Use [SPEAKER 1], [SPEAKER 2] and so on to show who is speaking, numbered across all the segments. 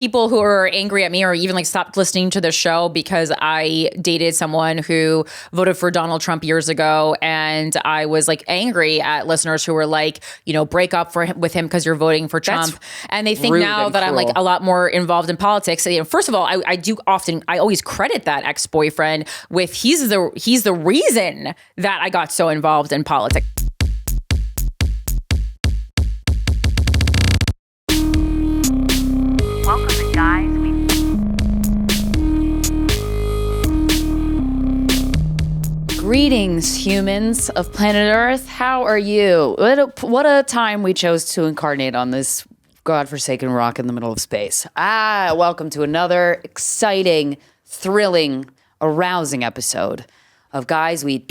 [SPEAKER 1] people who are angry at me or even like stopped listening to the show because I dated someone who voted for Donald Trump years ago, and I was like angry at listeners who were like, break up with him because you're voting for Trump. And they think now that I'm like a lot more involved in politics. First of all, I always credit that ex-boyfriend with he's the reason that I got so involved in politics.
[SPEAKER 2] Welcome, guys. Greetings, humans of planet Earth. How are you? What a time we chose to incarnate on this godforsaken rock in the middle of space. Welcome to another exciting, thrilling, arousing episode of Guys We...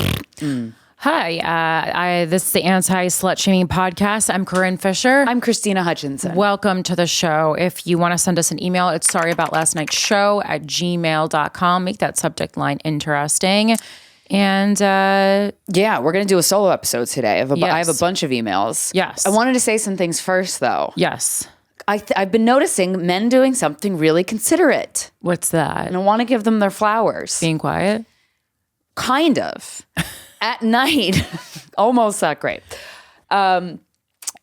[SPEAKER 1] Hi, this is the Anti-Slut Shaming Podcast. I'm Corinne Fisher.
[SPEAKER 2] I'm Krystyna Hutchinson.
[SPEAKER 1] Welcome to the show. If you want to send us an email, it's sorryaboutlastnightshow@gmail.com. Make that subject line interesting. And
[SPEAKER 2] we're going to do a solo episode today. I have a bunch of emails.
[SPEAKER 1] Yes.
[SPEAKER 2] I wanted to say some things first, though.
[SPEAKER 1] Yes.
[SPEAKER 2] I've been noticing men doing something really considerate.
[SPEAKER 1] What's that?
[SPEAKER 2] And I want to give them their flowers.
[SPEAKER 1] Being quiet?
[SPEAKER 2] Kind of. At night, almost that great. The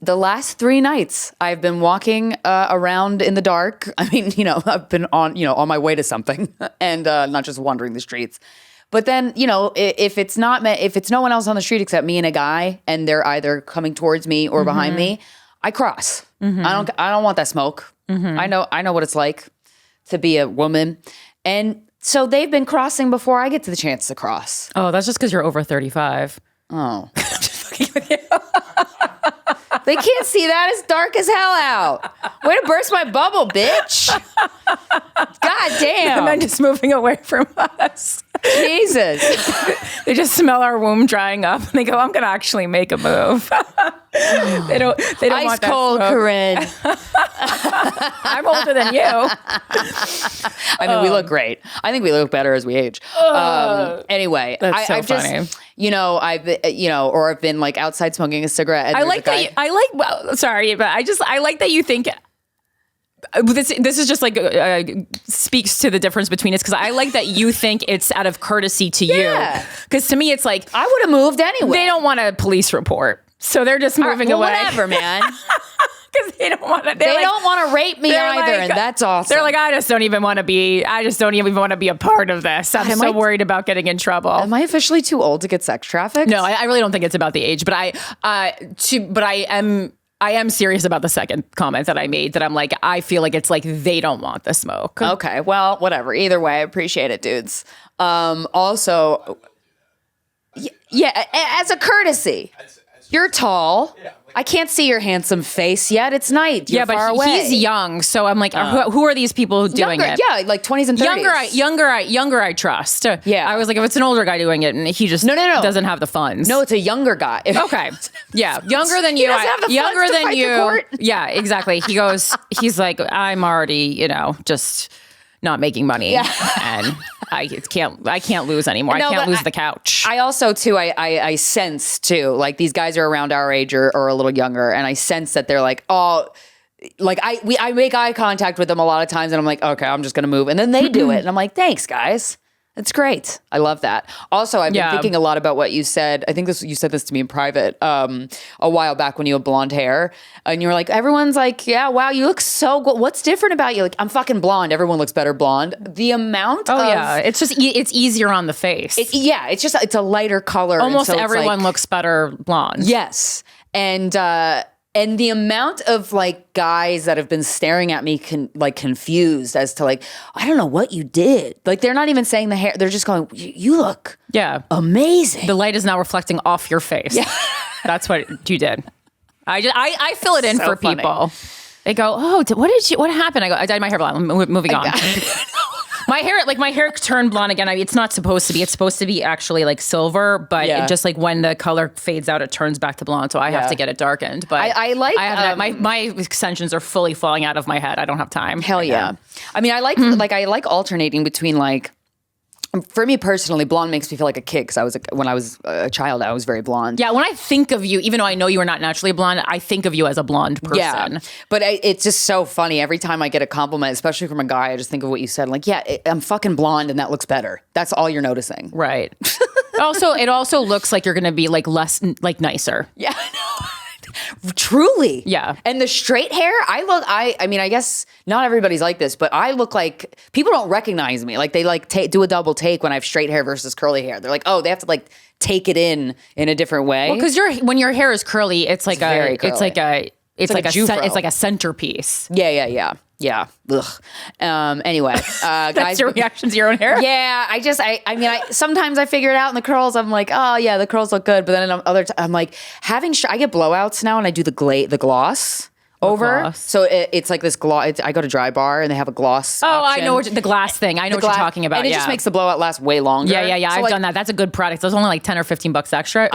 [SPEAKER 2] last 3 nights, I've been walking around in the dark. I mean, I've been on my way to something, and not just wandering the streets. But then, if it's no one else on the street except me and a guy, and they're either coming towards me or behind me, I cross. I don't want that smoke. I know what it's like to be a woman, and. So they've been crossing before I get to the chance to cross.
[SPEAKER 1] Oh, that's just because you're over 35.
[SPEAKER 2] Oh. I'm just fucking with you. They can't see that. It's dark as hell out. Way to burst my bubble, bitch. God damn.
[SPEAKER 1] And then just moving away from us.
[SPEAKER 2] Jesus.
[SPEAKER 1] They just smell our womb drying up and they go, I'm going to actually make a move. They don't
[SPEAKER 2] Ice
[SPEAKER 1] want that
[SPEAKER 2] cold,
[SPEAKER 1] smoke.
[SPEAKER 2] Corinne.
[SPEAKER 1] I'm older than you.
[SPEAKER 2] I mean, we look great. I think we look better as we age. Anyway,
[SPEAKER 1] that's so
[SPEAKER 2] I've
[SPEAKER 1] funny.
[SPEAKER 2] Just, I've been like outside smoking a cigarette. And
[SPEAKER 1] I like that you think this is just like speaks to the difference between us, because I like that you think it's out of courtity to you, because to me it's like
[SPEAKER 2] I would have moved anyway.
[SPEAKER 1] They don't want a police report, so they're just moving away.
[SPEAKER 2] Whatever, man.
[SPEAKER 1] Because they don't want to.
[SPEAKER 2] They don't want to rape me either, and that's awesome.
[SPEAKER 1] They're like, I just don't even want to be a part of this. I'm so worried about getting in trouble.
[SPEAKER 2] Am I officially too old to get sex trafficked?
[SPEAKER 1] No, I really don't think it's about the age, but I am serious about the second comment that I made, that I'm like, I feel like it's like they don't want the smoke.
[SPEAKER 2] Okay, well, whatever. Either way, I appreciate it, dudes. Also, as a courtesy, you're tall. I can't see your handsome face yet. It's night. You're far away.
[SPEAKER 1] He's young, so I'm like, who are these people doing it?
[SPEAKER 2] Yeah, like 20s and 30s.
[SPEAKER 1] Younger, I trust.
[SPEAKER 2] Yeah.
[SPEAKER 1] I was like, if it's an older guy doing it and he just doesn't have the funds.
[SPEAKER 2] No, it's a younger guy.
[SPEAKER 1] Okay. Yeah, younger than you.
[SPEAKER 2] He doesn't have the
[SPEAKER 1] younger
[SPEAKER 2] funds to
[SPEAKER 1] than
[SPEAKER 2] fight
[SPEAKER 1] you.
[SPEAKER 2] the court.
[SPEAKER 1] Yeah, exactly. He's like, I'm already, just not making money, and I can't lose anymore.
[SPEAKER 2] No,
[SPEAKER 1] I can't lose the couch.
[SPEAKER 2] I also too, I sense too, like these guys are around our age or a little younger, and I sense that they're like, oh, like I make eye contact with them a lot of times, and I'm like, okay, I'm just gonna move, and then they do it, and I'm like, thanks, guys. It's great. I love that. Also, I've been thinking a lot about what you said. I think you said this to me in private a while back when you had blonde hair. And you were like, everyone's like, yeah, wow, you look so good. What's different about you? Like, I'm fucking blonde. Everyone looks better blonde. The amount of...
[SPEAKER 1] it's just, it's easier on the face.
[SPEAKER 2] It's a lighter color.
[SPEAKER 1] Almost everyone looks better blonde.
[SPEAKER 2] Yes. And the amount of like guys that have been staring at me confused as to like, I don't know what you did. Like they're not even saying the hair. They're just going, you look amazing.
[SPEAKER 1] The light is now reflecting off your face. Yeah. That's what you did. I fill it in for
[SPEAKER 2] funny.
[SPEAKER 1] People. They go, oh, what happened? I go, I dyed my hair blonde. I'm moving on. My hair turned blonde again. It's not supposed to be. It's supposed to be actually like silver, but it just like when the color fades out, it turns back to blonde. So I have to get it darkened. But
[SPEAKER 2] I have
[SPEAKER 1] my extensions are fully falling out of my head. I don't have time.
[SPEAKER 2] Hell yeah. I mean, I like alternating between like For me personally, blonde makes me feel like a kid because when I was a child, I was very blonde.
[SPEAKER 1] Yeah, when I think of you, even though I know you are not naturally blonde, I think of you as a blonde person.
[SPEAKER 2] Yeah, but it's just so funny. Every time I get a compliment, especially from a guy, I just think of what you said. I'm like, yeah, I'm fucking blonde and that looks better. That's all you're noticing.
[SPEAKER 1] Right. It also looks like you're going to be like less, like nicer.
[SPEAKER 2] Yeah, I know. Truly.
[SPEAKER 1] Yeah.
[SPEAKER 2] And the straight hair, I mean, I guess not everybody's like this, but I look like, people don't recognize me. Like they like do a double take when I have straight hair versus curly hair. They're like, oh, they have to like take it in a different way.
[SPEAKER 1] Well, because when your hair is curly, it's like it's like a centerpiece.
[SPEAKER 2] Yeah. Ugh. Anyway,
[SPEAKER 1] That's
[SPEAKER 2] guys,
[SPEAKER 1] your reaction to your own hair?
[SPEAKER 2] Yeah. I mean, sometimes I figure it out in the curls. I'm like, oh yeah, the curls look good. But then I'm like I get blowouts now and I do the gloss over.
[SPEAKER 1] Gloss.
[SPEAKER 2] So it's like this gloss. I go to Dry Bar and they have a gloss.
[SPEAKER 1] Oh,
[SPEAKER 2] option.
[SPEAKER 1] I know the glass thing. I know what you're talking about.
[SPEAKER 2] And it just makes the blowout last way longer.
[SPEAKER 1] Yeah.
[SPEAKER 2] So
[SPEAKER 1] I've done that. That's a good product. It's only like $10 or $15 extra.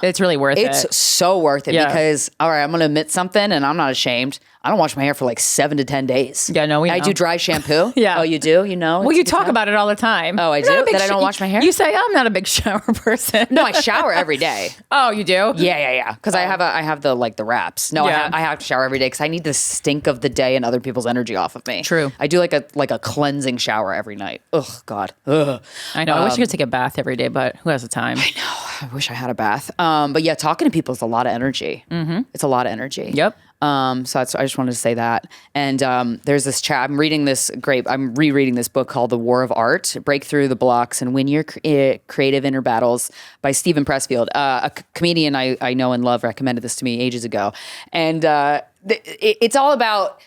[SPEAKER 1] It's really worth it.
[SPEAKER 2] It's so worth it because, all right, I'm going to admit something and I'm not ashamed. I don't wash my hair for like 7 to 10 days.
[SPEAKER 1] Yeah, no, we know.
[SPEAKER 2] I do dry shampoo.
[SPEAKER 1] Yeah.
[SPEAKER 2] Oh, you do? You know?
[SPEAKER 1] Well, you talk about it all the time.
[SPEAKER 2] Oh, I do? That I don't wash my hair?
[SPEAKER 1] You say, I'm not a big shower person.
[SPEAKER 2] No, I shower every day.
[SPEAKER 1] Oh, you do?
[SPEAKER 2] Yeah. Because I have the wraps. No,
[SPEAKER 1] Yeah.
[SPEAKER 2] I have to shower every day because I need the stink of the day and other people's energy off of me.
[SPEAKER 1] True.
[SPEAKER 2] I do like a cleansing shower every night. Ugh, God. Ugh.
[SPEAKER 1] I know. I wish I could take a bath every day, but who has the time?
[SPEAKER 2] I know. I wish I had a bath. But yeah, talking to people is a lot of energy. Mm-hmm. It's a lot of energy.
[SPEAKER 1] Yep.
[SPEAKER 2] I just wanted to say that. And there's this chat. I'm rereading this book called The War of Art: Break Through the Blocks and Win Your Creative Inner Battles by Stephen Pressfield. A comedian I know and love recommended this to me ages ago. And it's all about...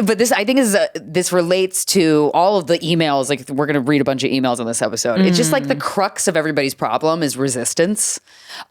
[SPEAKER 2] But this, I think, this relates to all of the emails. Like, we're going to read a bunch of emails on this episode. It's just like the crux of everybody's problem is resistance.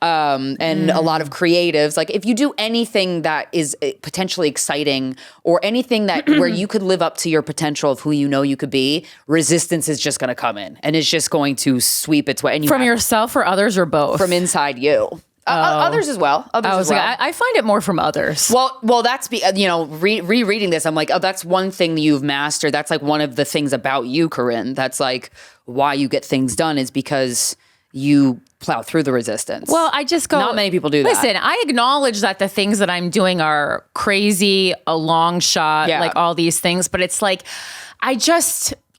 [SPEAKER 2] And a lot of creatives, like if you do anything that is potentially exciting or anything that where you could live up to your potential of who you know you could be, resistance is just going to come in and it's just going to sweep its way. And
[SPEAKER 1] from yourself or others or both?
[SPEAKER 2] From inside you. Others as well.
[SPEAKER 1] I find it more from others.
[SPEAKER 2] Well, that's rereading this. I'm like, oh, that's one thing that you've mastered. That's like one of the things about you, Corinne. That's like why you get things done is because you plow through the resistance.
[SPEAKER 1] Well, I just go.
[SPEAKER 2] Not many people do that.
[SPEAKER 1] Listen, I acknowledge that the things that I'm doing are crazy, a long shot, like all these things. But it's like,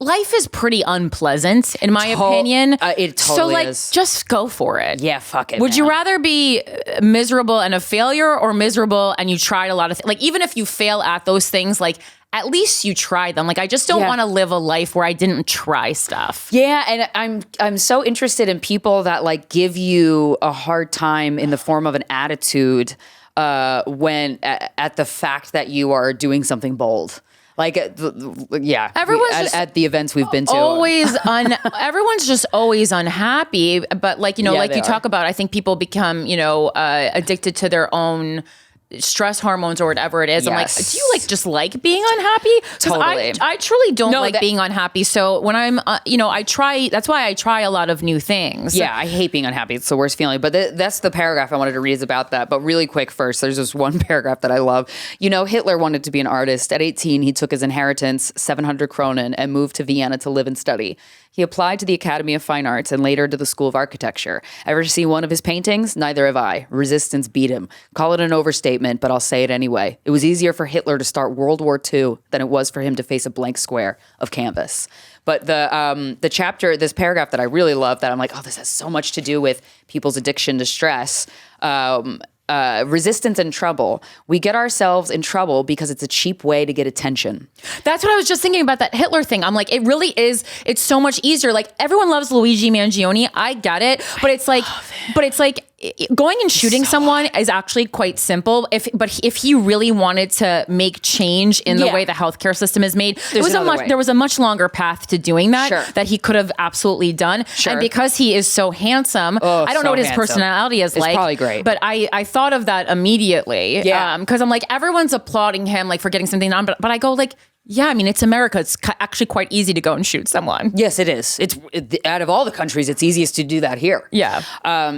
[SPEAKER 1] life is pretty unpleasant, in my opinion.
[SPEAKER 2] It totally is.
[SPEAKER 1] So, just go for it.
[SPEAKER 2] Yeah, fuck it.
[SPEAKER 1] Would you rather be miserable and a failure or miserable and you tried a lot of things? Like, even if you fail at those things, like, at least you tried them. Like, I just don't want to live a life where I didn't try stuff.
[SPEAKER 2] Yeah, and I'm so interested in people that, like, give you a hard time in the form of an attitude when at the fact that you are doing something bold. Like, everyone's at the events we've been to.
[SPEAKER 1] Everyone's just always unhappy. But like, you talk about, I think people become, addicted to their own stress hormones or whatever it is. Yes. I'm like, do you just like being unhappy?
[SPEAKER 2] Totally.
[SPEAKER 1] I truly don't like being unhappy. So when I'm, I try, that's why I try a lot of new things.
[SPEAKER 2] Yeah, I hate being unhappy. It's the worst feeling. But that's the paragraph I wanted to read is about that. But really quick first, there's this one paragraph that I love. Hitler wanted to be an artist. At 18, he took his inheritance, 700 kronen, and moved to Vienna to live and study. He applied to the Academy of Fine Arts and later to the School of Architecture. Ever see one of his paintings? Neither have I. Resistance beat him. Call it an overstatement, but I'll say it anyway. It was easier for Hitler to start World War II than it was for him to face a blank square of canvas. But the chapter, this paragraph that I really love, that I'm like, oh, this has so much to do with people's addiction to stress. Resistance and trouble. We get ourselves in trouble because it's a cheap way to get attention.
[SPEAKER 1] That's what I was just thinking about that Hitler thing. I'm like, it really is. It's so much easier. Like, everyone loves Luigi Mangione. I get it. But it's like going and shooting someone is actually quite simple. But if he really wanted to make change in the way the healthcare system is made, there was a much longer path to doing that that he could have absolutely done. Sure. And because he is so handsome, I don't know what his personality is like.
[SPEAKER 2] It's probably great.
[SPEAKER 1] But I thought of that immediately. Yeah. Because I'm like, everyone's applauding him like for getting something done. But I go like, yeah, I mean, it's America. It's actually quite easy to go and shoot someone.
[SPEAKER 2] Yes, it is. Out of all the countries, it's easiest to do that here.
[SPEAKER 1] Yeah.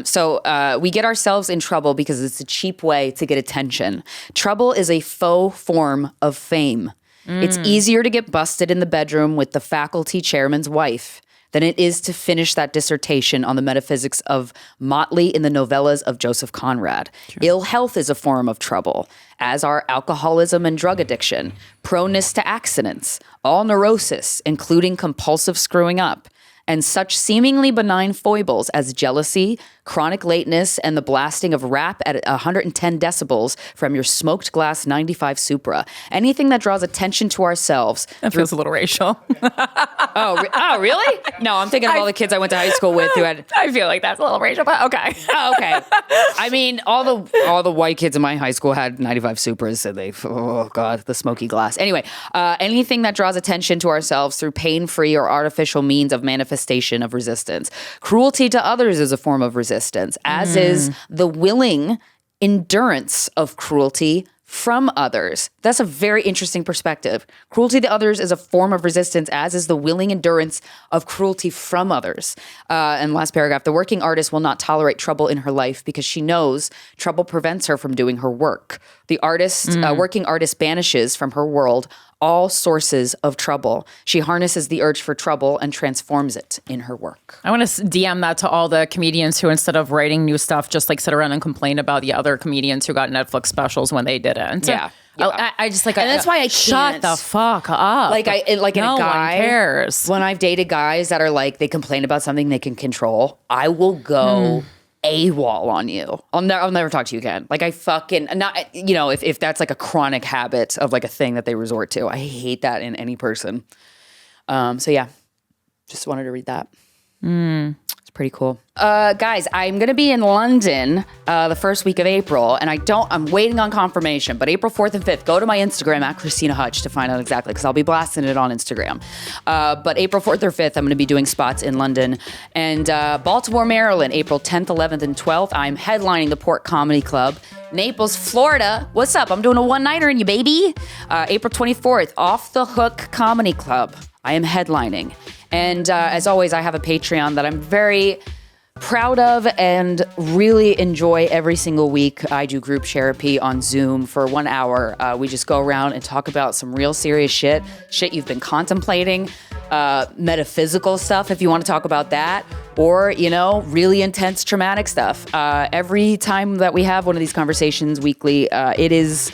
[SPEAKER 2] So we get ourselves in trouble because it's a cheap way to get attention. Trouble is a faux form of fame. It's easier to get busted in the bedroom with the faculty chairman's wife than it is to finish that dissertation on the metaphysics of Motley in the novellas of Joseph Conrad. Sure. Ill health is a form of trouble, as are alcoholism and drug addiction, proneness to accidents, all neurosis, including compulsive screwing up, and such seemingly benign foibles as jealousy, chronic lateness, and the blasting of rap at 110 decibels from your smoked glass 95 Supra. Anything that draws attention to ourselves.
[SPEAKER 1] That feels a little racial.
[SPEAKER 2] Oh, really? No, I'm thinking of all the kids I went to high school with who had...
[SPEAKER 1] I feel like that's a little racial, but okay.
[SPEAKER 2] Oh, okay. I mean, all the white kids in my high school had 95 Supras, so oh God, the smoky glass. Anyway, anything that draws attention to ourselves through pain-free or artificial means of manifestation of resistance. Cruelty to others is a form of resistance, as is the willing endurance of cruelty from others. That's a very interesting perspective. Cruelty to others is a form of resistance, as is the willing endurance of cruelty from others. And last paragraph, the working artist will not tolerate trouble in her life because she knows trouble prevents her from doing her work. The working artist banishes from her world all sources of trouble. She harnesses the urge for trouble and transforms it in her work.
[SPEAKER 1] I want to DM that to all the comedians who, instead of writing new stuff, just like sit around and complain about the other comedians who got Netflix specials when they didn't.
[SPEAKER 2] Yeah.
[SPEAKER 1] I just like,
[SPEAKER 2] and that's why I
[SPEAKER 1] shut
[SPEAKER 2] can't.
[SPEAKER 1] the fuck up.
[SPEAKER 2] Like in a guy,
[SPEAKER 1] one cares.
[SPEAKER 2] When I've dated guys that are like, they complain about something they can control, I will go AWOL on you. I'll never talk to you again. Like I fucking not, if that's like a chronic habit of like a thing that they resort to, I hate that in any person. So yeah, just wanted to read that. It's pretty cool. Guys, I'm going to be in London the first week of April, and I'm waiting on confirmation, but April 4th and 5th, go to my Instagram at Krystyna Hutch to find out exactly, because I'll be blasting it on Instagram. But April 4th or 5th, I'm going to be doing spots in London. And Baltimore, Maryland, April 10th, 11th, and 12th, I'm headlining the Port Comedy Club. Naples, Florida, what's up? I'm doing a one-nighter in you, baby. April 24th, Off the Hook Comedy Club. I am headlining. And as always, I have a Patreon that I'm very proud of and really enjoy every single week. I do group therapy on Zoom for 1 hour. We just go around and talk about some real serious shit you've been contemplating, metaphysical stuff if you want to talk about that, or, really intense traumatic stuff. Every time that we have one of these conversations weekly, it is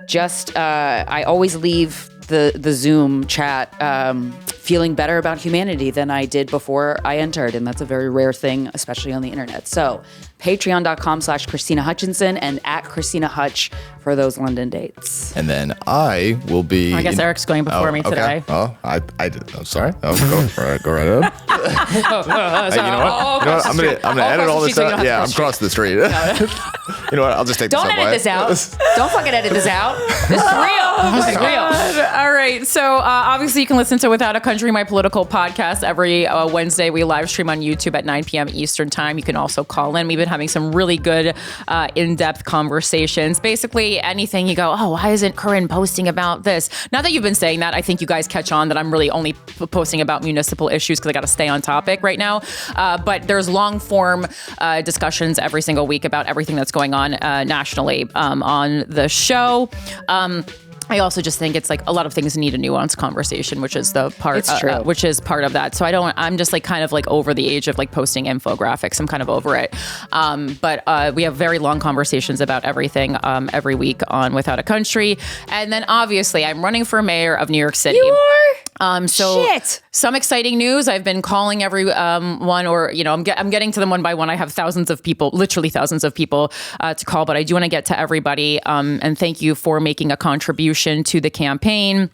[SPEAKER 2] just, I always leave the Zoom chat feeling better about humanity than I did before I entered. And that's a very rare thing, especially on the internet. So patreon.com/Krystyna Hutchinson and at Krystyna Hutch for those London dates.
[SPEAKER 3] And then I will be...
[SPEAKER 1] I guess Eric's going before me today.
[SPEAKER 3] Oh, I did. I'm sorry. Go right ahead. Hey, you know what? I'm gonna edit all this out. Yeah, I'm across the street. You know what? I'll just take this
[SPEAKER 2] Don't edit this out. Don't fucking edit this out. This is real. This is real.
[SPEAKER 1] All right. So obviously you can listen to Without a Country, my political podcast. Every Wednesday we live stream on YouTube at 9 p.m. Eastern time. You can also call in. We've been having some really good in-depth conversations. Basically anything you go, oh, why isn't Corinne posting about this? Now that you've been saying that, I think you guys catch on that I'm really only posting about municipal issues because I got to stay on topic right now. But there's long form discussions every single week about everything that's going on nationally on the show. I also just think it's like a lot of things need a nuanced conversation, which is the part, which is part of that. So I'm just like kind of like over the age of like posting infographics. I'm kind of over it. But we have very long conversations about everything every week on Without a Country. And then obviously I'm running for mayor of New York City.
[SPEAKER 2] You are?
[SPEAKER 1] Shit. Some exciting news. I've been calling every one, or, I'm getting to them one by one. I have thousands of people, literally thousands of people to call, but I do want to get to everybody. And thank you for making a contribution to the campaign.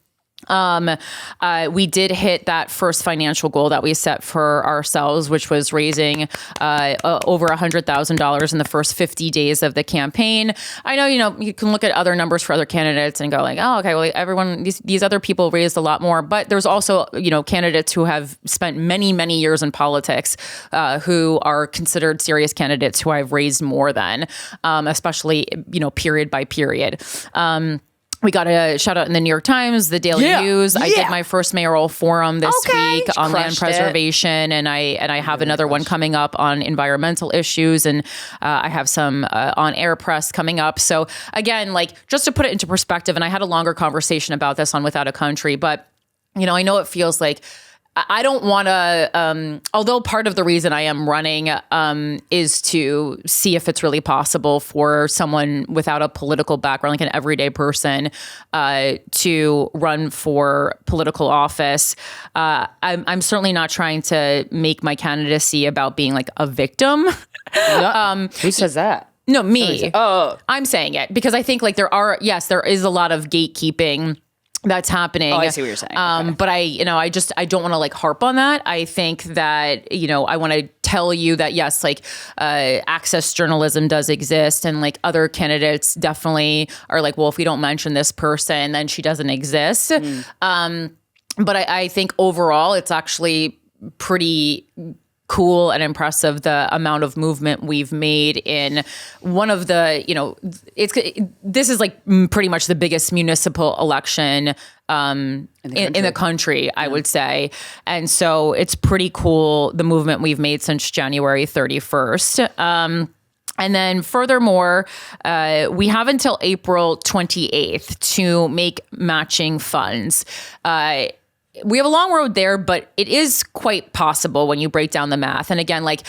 [SPEAKER 1] We did hit that first financial goal that we set for ourselves, which was raising over $100,000 in the first 50 days of the campaign. I know, you can look at other numbers for other candidates and go like, oh, okay, well, everyone, these other people raised a lot more. But there's also, candidates who have spent many, many years in politics who are considered serious candidates who I've raised more than, especially, period by period. We got a shout out in the New York Times, the Daily News. I did my first mayoral forum this week on land preservation, and I have another one coming up on environmental issues, and I have some on air press coming up. So again, like just to put it into perspective, and I had a longer conversation about this on Without a Country, but I know it feels like I don't want to, although part of the reason I am running is to see if it's really possible for someone without a political background, like an everyday person, to run for political office. I'm certainly not trying to make my candidacy about being like a victim.
[SPEAKER 2] Who says that?
[SPEAKER 1] No, me. I'm saying it because I think like there is a lot of gatekeeping that's happening.
[SPEAKER 2] Oh, I see what you're saying. Okay.
[SPEAKER 1] But I don't want to like harp on that. I think that, I want to tell you that yes, like access journalism does exist, and like other candidates definitely are like, well, if we don't mention this person, then she doesn't exist. But I think overall it's actually pretty cool and impressive the amount of movement we've made in one of the, this is like pretty much the biggest municipal election in the country, I would say. And so it's pretty cool, the movement we've made since January 31st. And then furthermore, we have until April 28th to make matching funds. We have a long road there, but it is quite possible when you break down the math. And again, like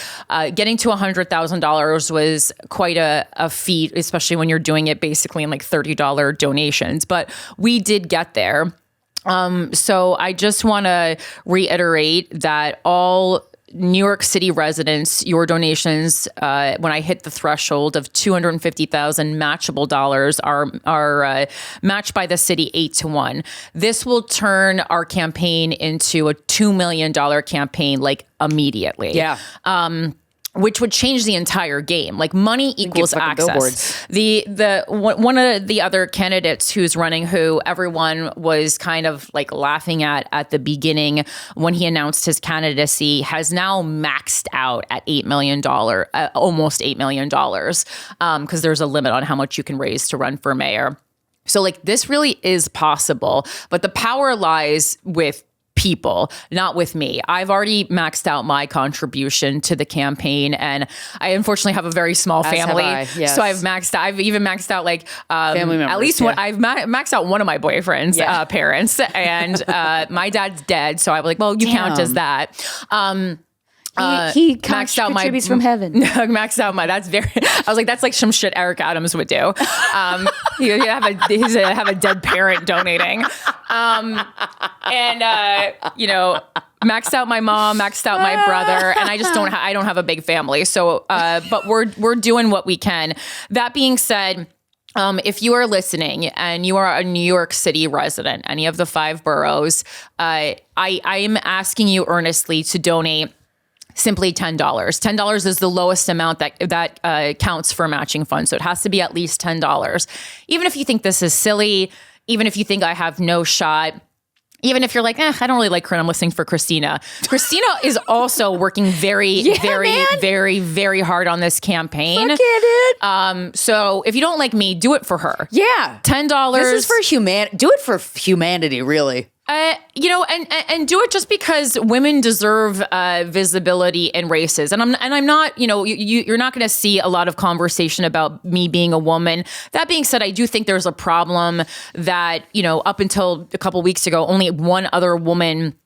[SPEAKER 1] getting to $100,000 was quite a feat, especially when you're doing it basically in like $30 donations. But we did get there. So I just want to reiterate that all New York City residents, your donations, when I hit the threshold of $250,000 matchable dollars, are matched by the city 8-1. This will turn our campaign into a $2 million campaign, like immediately.
[SPEAKER 2] Yeah.
[SPEAKER 1] Which would change the entire game. Like money equals access. One of the other candidates who's running, who everyone was kind of like laughing at the beginning when he announced his candidacy, has now maxed out at $8 million, almost $8 million, because there's a limit on how much you can raise to run for mayor. So like this really is possible, but the power lies with people, not with me. I've already maxed out my contribution to the campaign, and I unfortunately have a very small family.
[SPEAKER 2] Yes.
[SPEAKER 1] So I've even maxed out like
[SPEAKER 2] family members,
[SPEAKER 1] at least I've maxed out one of my boyfriend's parents, and my dad's dead, so I'm like, well, you count as that.
[SPEAKER 2] He maxed out contributes from heaven.
[SPEAKER 1] Maxed out my. That's very. I was like, that's like some shit Eric Adams would do. You have a dead parent donating, maxed out my mom, maxed out my brother, and I just don't. I don't have a big family, so but we're doing what we can. That being said. If you are listening and you are a New York City resident, any of the 5 boroughs, I am asking you earnestly to donate simply $10. $10 is the lowest amount that counts for matching funds. So it has to be at least $10. Even if you think this is silly, even if you think I have no shot, even if you're like, I don't really like Corinne, I'm listening for Krystyna. Krystyna is also working very hard on this campaign.
[SPEAKER 2] Fuck yeah, dude.
[SPEAKER 1] So if you don't like me, do it for her.
[SPEAKER 2] Yeah.
[SPEAKER 1] $10.
[SPEAKER 2] This is for do it for humanity, really.
[SPEAKER 1] And do it just because women deserve visibility in races, and I'm not, you're not going to see a lot of conversation about me being a woman. That being said, I do think there's a problem that up until a couple weeks ago, only one other woman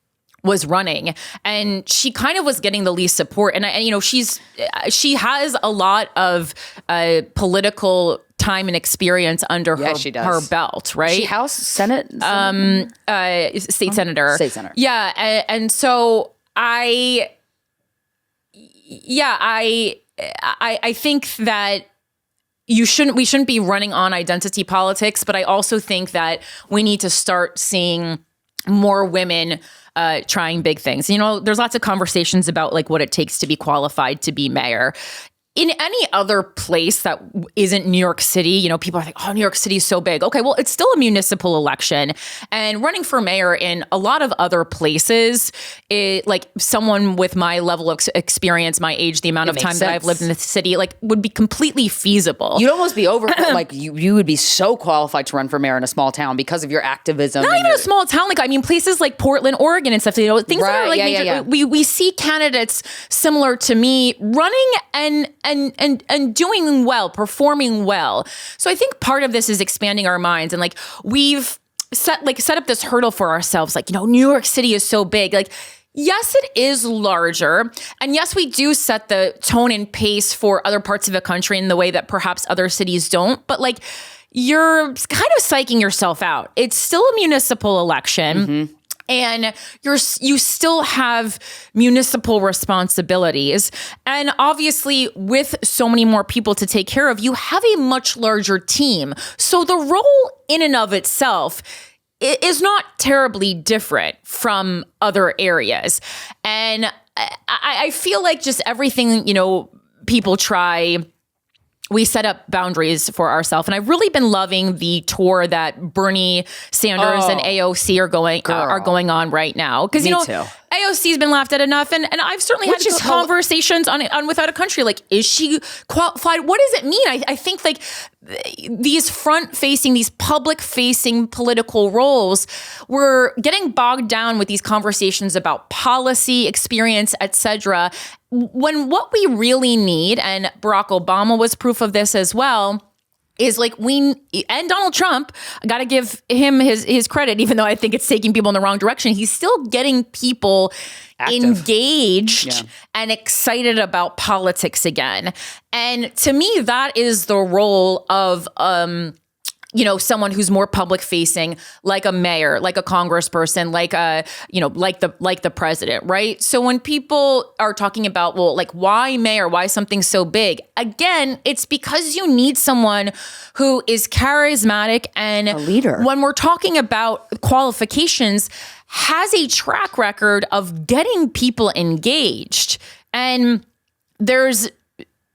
[SPEAKER 1] was running, and she kind of was getting the least support. And she has a lot of political time and experience under her belt, right?
[SPEAKER 2] She House, Senate,
[SPEAKER 1] state senator.
[SPEAKER 2] State senator.
[SPEAKER 1] Yeah, and so I think that we shouldn't be running on identity politics, but I also think that we need to start seeing more women trying big things. There's lots of conversations about like what it takes to be qualified to be mayor. In any other place that isn't New York City, people are like, oh, New York City is so big. Okay, well, it's still a municipal election. And running for mayor in a lot of other places, like someone with my level of experience, my age, the amount of time that I've lived in the city, like would be completely feasible.
[SPEAKER 2] You'd almost be like you would be so qualified to run for mayor in a small town because of your activism.
[SPEAKER 1] Not even a small town. Like, places like Portland, Oregon and stuff, things that are like major. Yeah. We see candidates similar to me running and doing well, performing well. So I think part of this is expanding our minds, and like we've set up this hurdle for ourselves. Like, New York City is so big. Like, yes, it is larger. And yes, we do set the tone and pace for other parts of the country in the way that perhaps other cities don't. But like, you're kind of psyching yourself out. It's still a municipal election. And you still have municipal responsibilities. And obviously, with so many more people to take care of, you have a much larger team. So the role in and of itself is not terribly different from other areas. And I feel like just everything, people try, we set up boundaries for ourselves. And I've really been loving the tour that Bernie Sanders and AOC are going on right now. Because,
[SPEAKER 2] too.
[SPEAKER 1] AOC's been laughed at enough. And I've certainly had conversations on Without a Country. Like, is she qualified? What does it mean? I think like these front-facing, these public-facing political roles, we're getting bogged down with these conversations about policy, experience, etc. When what we really need, and Barack Obama was proof of this as well, is like and Donald Trump, I got to give him his credit, even though I think it's taking people in the wrong direction. He's still getting people engaged and excited about politics again. And to me, that is the role of someone who's more public facing, like a mayor, like a congressperson, like the president, right? So when people are talking about, well, like, why mayor? Why something so big? Again, it's because you need someone who is charismatic and
[SPEAKER 2] a leader. When
[SPEAKER 1] we're talking about qualifications, has a track record of getting people engaged. And there's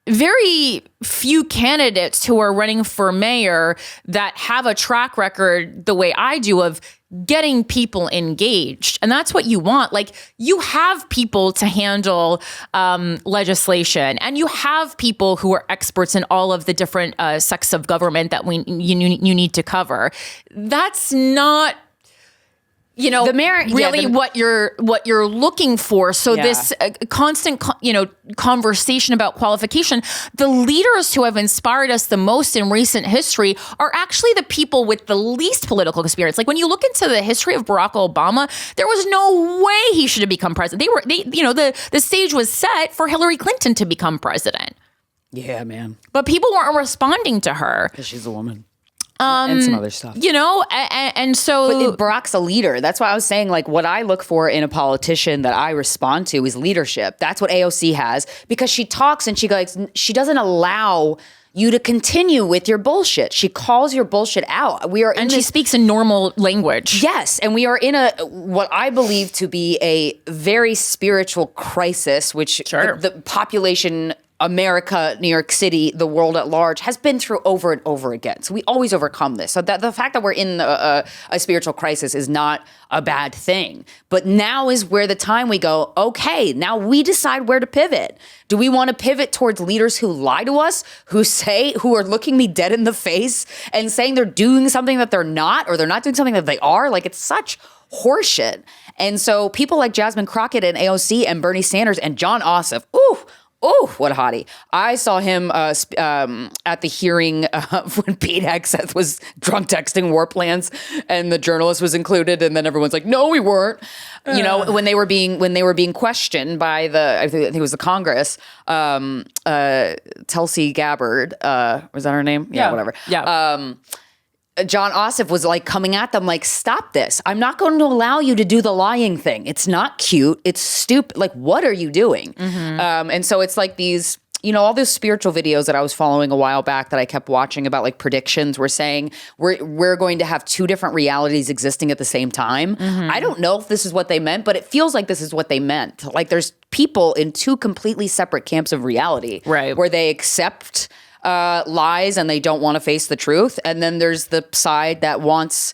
[SPEAKER 1] very few candidates who are running for mayor that have a track record the way I do of getting people engaged. And that's what you want. Like, you have people to handle legislation, and you have people who are experts in all of the different sects of government that you need to cover. That's not the mayor, really what you're looking for. So this constant, conversation about qualification, the leaders who have inspired us the most in recent history are actually the people with the least political experience. Like, when you look into the history of Barack Obama, there was no way he should have become president. The stage was set for Hillary Clinton to become president.
[SPEAKER 2] Yeah, man.
[SPEAKER 1] But people weren't responding to her
[SPEAKER 2] because she's a woman. And some other stuff,
[SPEAKER 1] and so
[SPEAKER 2] but Barack's a leader. That's why I was saying, like, what I look for in a politician that I respond to is leadership. That's what AOC has, because she talks and she doesn't allow you to continue with your bullshit. She calls your bullshit out.
[SPEAKER 1] She speaks in normal language.
[SPEAKER 2] Yes, and we are in what I believe to be a very spiritual crisis, which the population, America, New York City, the world at large has been through over and over again. So we always overcome this. So that the fact that we're in a spiritual crisis is not a bad thing. But now is where the time we go, okay, now we decide where to pivot. Do we want to pivot towards leaders who lie to us, who are looking me dead in the face and saying they're doing something that they're not, or they're not doing something that they are? Like, it's such horseshit. And so people like Jasmine Crockett and AOC and Bernie Sanders and Jon Ossoff, Oh, what a hottie. I saw him at the hearing when Pete Hegseth was drunk texting war plans, and the journalist was included, and then everyone's like, no, we weren't. When they were being questioned by I think it was the Congress, Tulsi Gabbard, was that her name? Yeah, whatever.
[SPEAKER 1] Yeah.
[SPEAKER 2] Jon Ossoff was like coming at them like, stop this. I'm not going to allow you to do the lying thing. It's not cute. It's stupid. Like, what are you doing? Mm-hmm. And so it's like these, all those spiritual videos that I was following a while back that I kept watching about like predictions were saying we're going to have two different realities existing at the same time. Mm-hmm. I don't know if this is what they meant, but it feels like this is what they meant. Like, there's people in two completely separate camps of reality,
[SPEAKER 1] right,
[SPEAKER 2] where they accept lies and they don't want to face the truth. And then there's the side that wants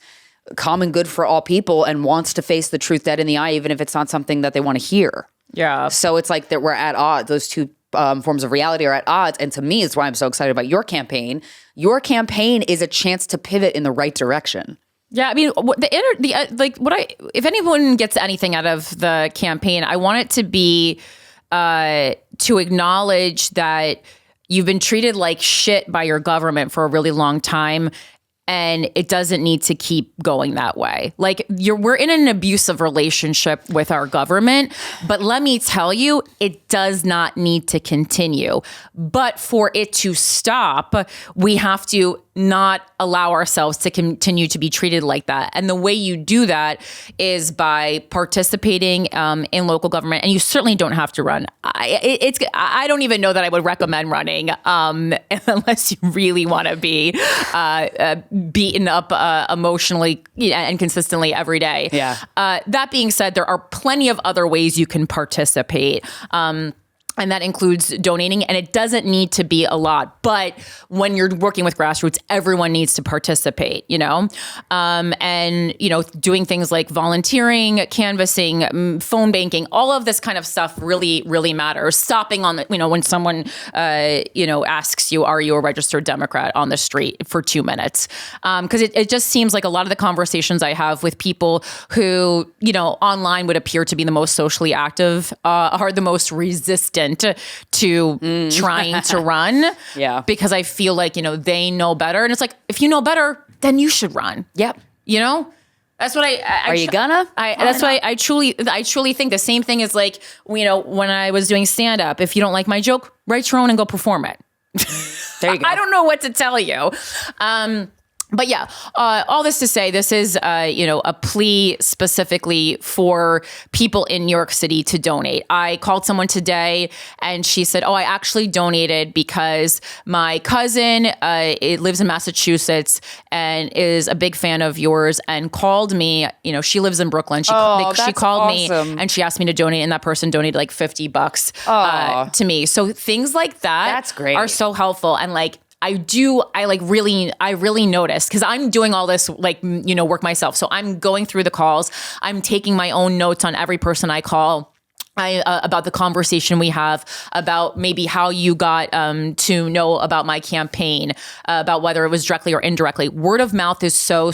[SPEAKER 2] common good for all people and wants to face the truth dead in the eye, even if it's not something that they want to hear.
[SPEAKER 1] Yeah.
[SPEAKER 2] So it's like that we're at odds. Those two forms of reality are at odds. And to me, it's why I'm so excited about your campaign. Your campaign is a chance to pivot in the right direction.
[SPEAKER 1] Yeah, I mean, if anyone gets anything out of the campaign, I want it to be to acknowledge that you've been treated like shit by your government for a really long time, and it doesn't need to keep going that way. Like we're in an abusive relationship with our government, but let me tell you, it does not need to continue. But for it to stop, we have to not allow ourselves to continue to be treated like that. And the way you do that is by participating in local government. And you certainly don't have to run. I don't even know that I would recommend running unless you really want to be beaten up emotionally and consistently every day.
[SPEAKER 2] Yeah.
[SPEAKER 1] That being said, there are plenty of other ways you can participate. And that includes donating, and it doesn't need to be a lot. But when you're working with grassroots, everyone needs to participate, and, doing things like volunteering, canvassing, phone banking, all of this kind of stuff really, really matters. Stopping on when someone, asks you, are you a registered Democrat on the street for 2 minutes? Because it just seems like a lot of the conversations I have with people who, online would appear to be the most socially active are the most resistant to trying to run.
[SPEAKER 2] Yeah.
[SPEAKER 1] Because I feel like, they know better. And it's like, if you know better, then you should run.
[SPEAKER 2] Yep.
[SPEAKER 1] That's what
[SPEAKER 2] Are you gonna?
[SPEAKER 1] That's why I truly think the same thing is like, when I was doing stand up, if you don't like my joke, write your own and go perform it.
[SPEAKER 2] There you go.
[SPEAKER 1] I don't know what to tell you. But yeah, all this to say, this is, a plea specifically for people in New York City to donate. I called someone today and she said, I actually donated because my cousin lives in Massachusetts and is a big fan of yours and called me. She lives in Brooklyn. She called me and she asked me to donate, and that person donated like $50 to me. So things like
[SPEAKER 2] That's great.
[SPEAKER 1] are so helpful. And like, I really notice because I'm doing all this work myself. So I'm going through the calls. I'm taking my own notes on every person I call. About the conversation we have, about maybe how you got to know about my campaign, about whether it was directly or indirectly. Word of mouth is so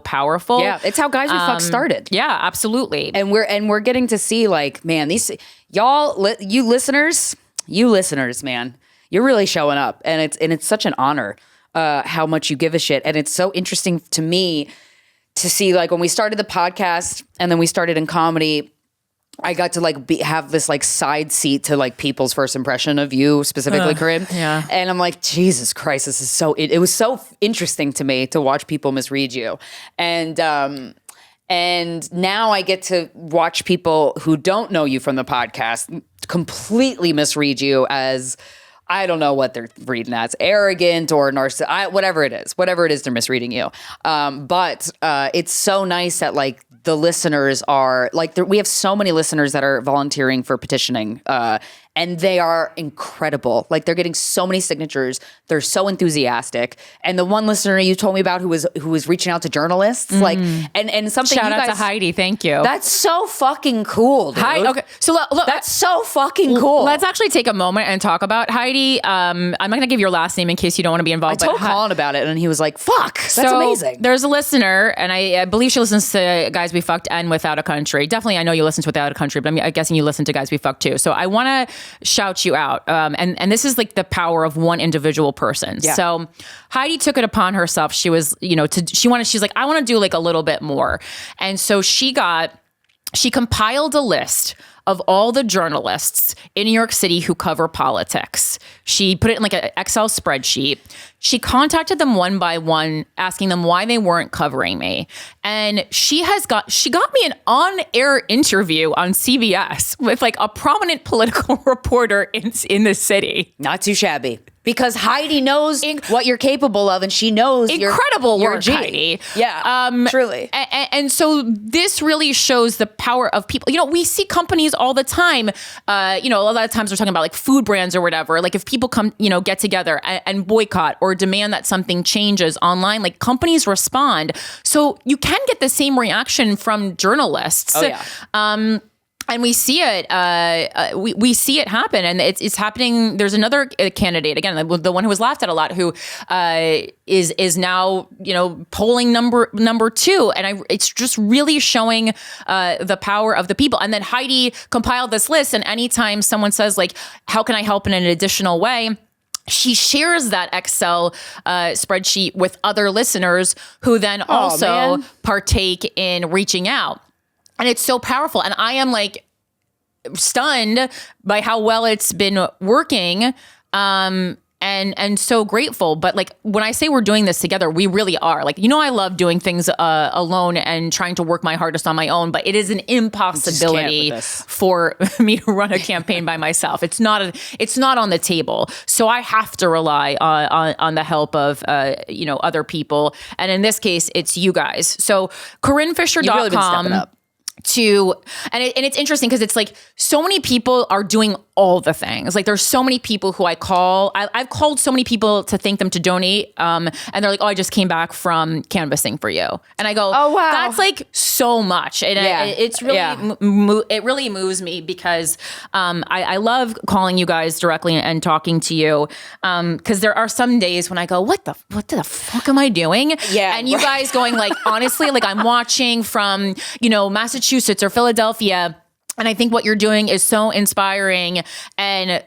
[SPEAKER 1] powerful.
[SPEAKER 2] Yeah, it's how Guys We Fuck started.
[SPEAKER 1] Yeah, absolutely.
[SPEAKER 2] And we're getting to see these you listeners, man. You're really showing up, and it's such an honor how much you give a shit. And it's so interesting to me to see when we started the podcast and then we started in comedy, I got to have this side seat to people's first impression of you specifically, Corinne.
[SPEAKER 1] Yeah.
[SPEAKER 2] And I'm like, Jesus Christ, this is it was so interesting to me to watch people misread you. And now I get to watch people who don't know you from the podcast completely misread you as, I don't know what they're reading as, arrogant or narcissistic, whatever it is, they're misreading you. But it's so nice that the listeners are we have so many listeners that are volunteering for petitioning, and they are incredible. They're getting so many signatures. They're so enthusiastic. And the one listener you told me about who was reaching out to journalists, and something.
[SPEAKER 1] Shout out to Heidi. Thank you.
[SPEAKER 2] That's so fucking cool, dude.
[SPEAKER 1] Okay. So look,
[SPEAKER 2] that's so fucking cool.
[SPEAKER 1] Let's actually take a moment and talk about Heidi. I'm not going to give your last name in case you don't want to be involved.
[SPEAKER 2] I told Colin about it, and he was like, "Fuck, that's amazing."
[SPEAKER 1] There's a listener, and I believe she listens to Guys We Fucked and Without a Country. Definitely, I know you listen to Without a Country, but I'm guessing you listen to Guys We Fucked too. So I want to shout you out. And this is the power of one individual person. Yeah. So Heidi took it upon herself. She was, she's like, I want to do a little bit more. And so she compiled a list of all the journalists in New York City who cover politics. She put it in an Excel spreadsheet. She contacted them one by one, asking them why they weren't covering me. And she got me an on-air interview on CBS with a prominent political reporter in the city.
[SPEAKER 2] Not too shabby. Because Heidi knows what you're capable of, and she knows
[SPEAKER 1] incredible
[SPEAKER 2] your
[SPEAKER 1] work,
[SPEAKER 2] G.
[SPEAKER 1] Heidi.
[SPEAKER 2] Yeah, truly.
[SPEAKER 1] And so this really shows the power of people. We see companies all the time. A lot of times we're talking about food brands or whatever. If people come, get together and boycott or demand that something changes online, companies respond. So you can get the same reaction from journalists.
[SPEAKER 2] Oh yeah.
[SPEAKER 1] And we see it. We see it happen, and it's happening. There's another candidate again, the one who was laughed at a lot, who is now polling number 2, and it's just really showing the power of the people. And then Heidi compiled this list, and anytime someone says how can I help in an additional way, she shares that Excel spreadsheet with other listeners who then also partake in reaching out. And it's so powerful. And I am like stunned by how well it's been working. And so grateful. But like when I say we're doing this together, we really are. Like, I love doing things alone and trying to work my hardest on my own, but it is an impossibility for me to run a campaign by myself. It's not on the table. So I have to rely on the help of other people. And in this case, it's you guys. So CorinneFisher.com.
[SPEAKER 2] You've really been stepping up.
[SPEAKER 1] And it's interesting because it's like so many people are doing all the things. Like there's so many people who I call. I've called so many people to thank them to donate. And they're like, "Oh, I just came back from canvassing for you." And I go, "Oh wow, that's like so much." And it's really it really moves me because I love calling you guys directly and talking to you because there are some days when I go, "What the fuck am I doing?"
[SPEAKER 2] Yeah,
[SPEAKER 1] and you guys going like, honestly, like I'm watching from Massachusetts or Philadelphia. And I think what you're doing is so inspiring and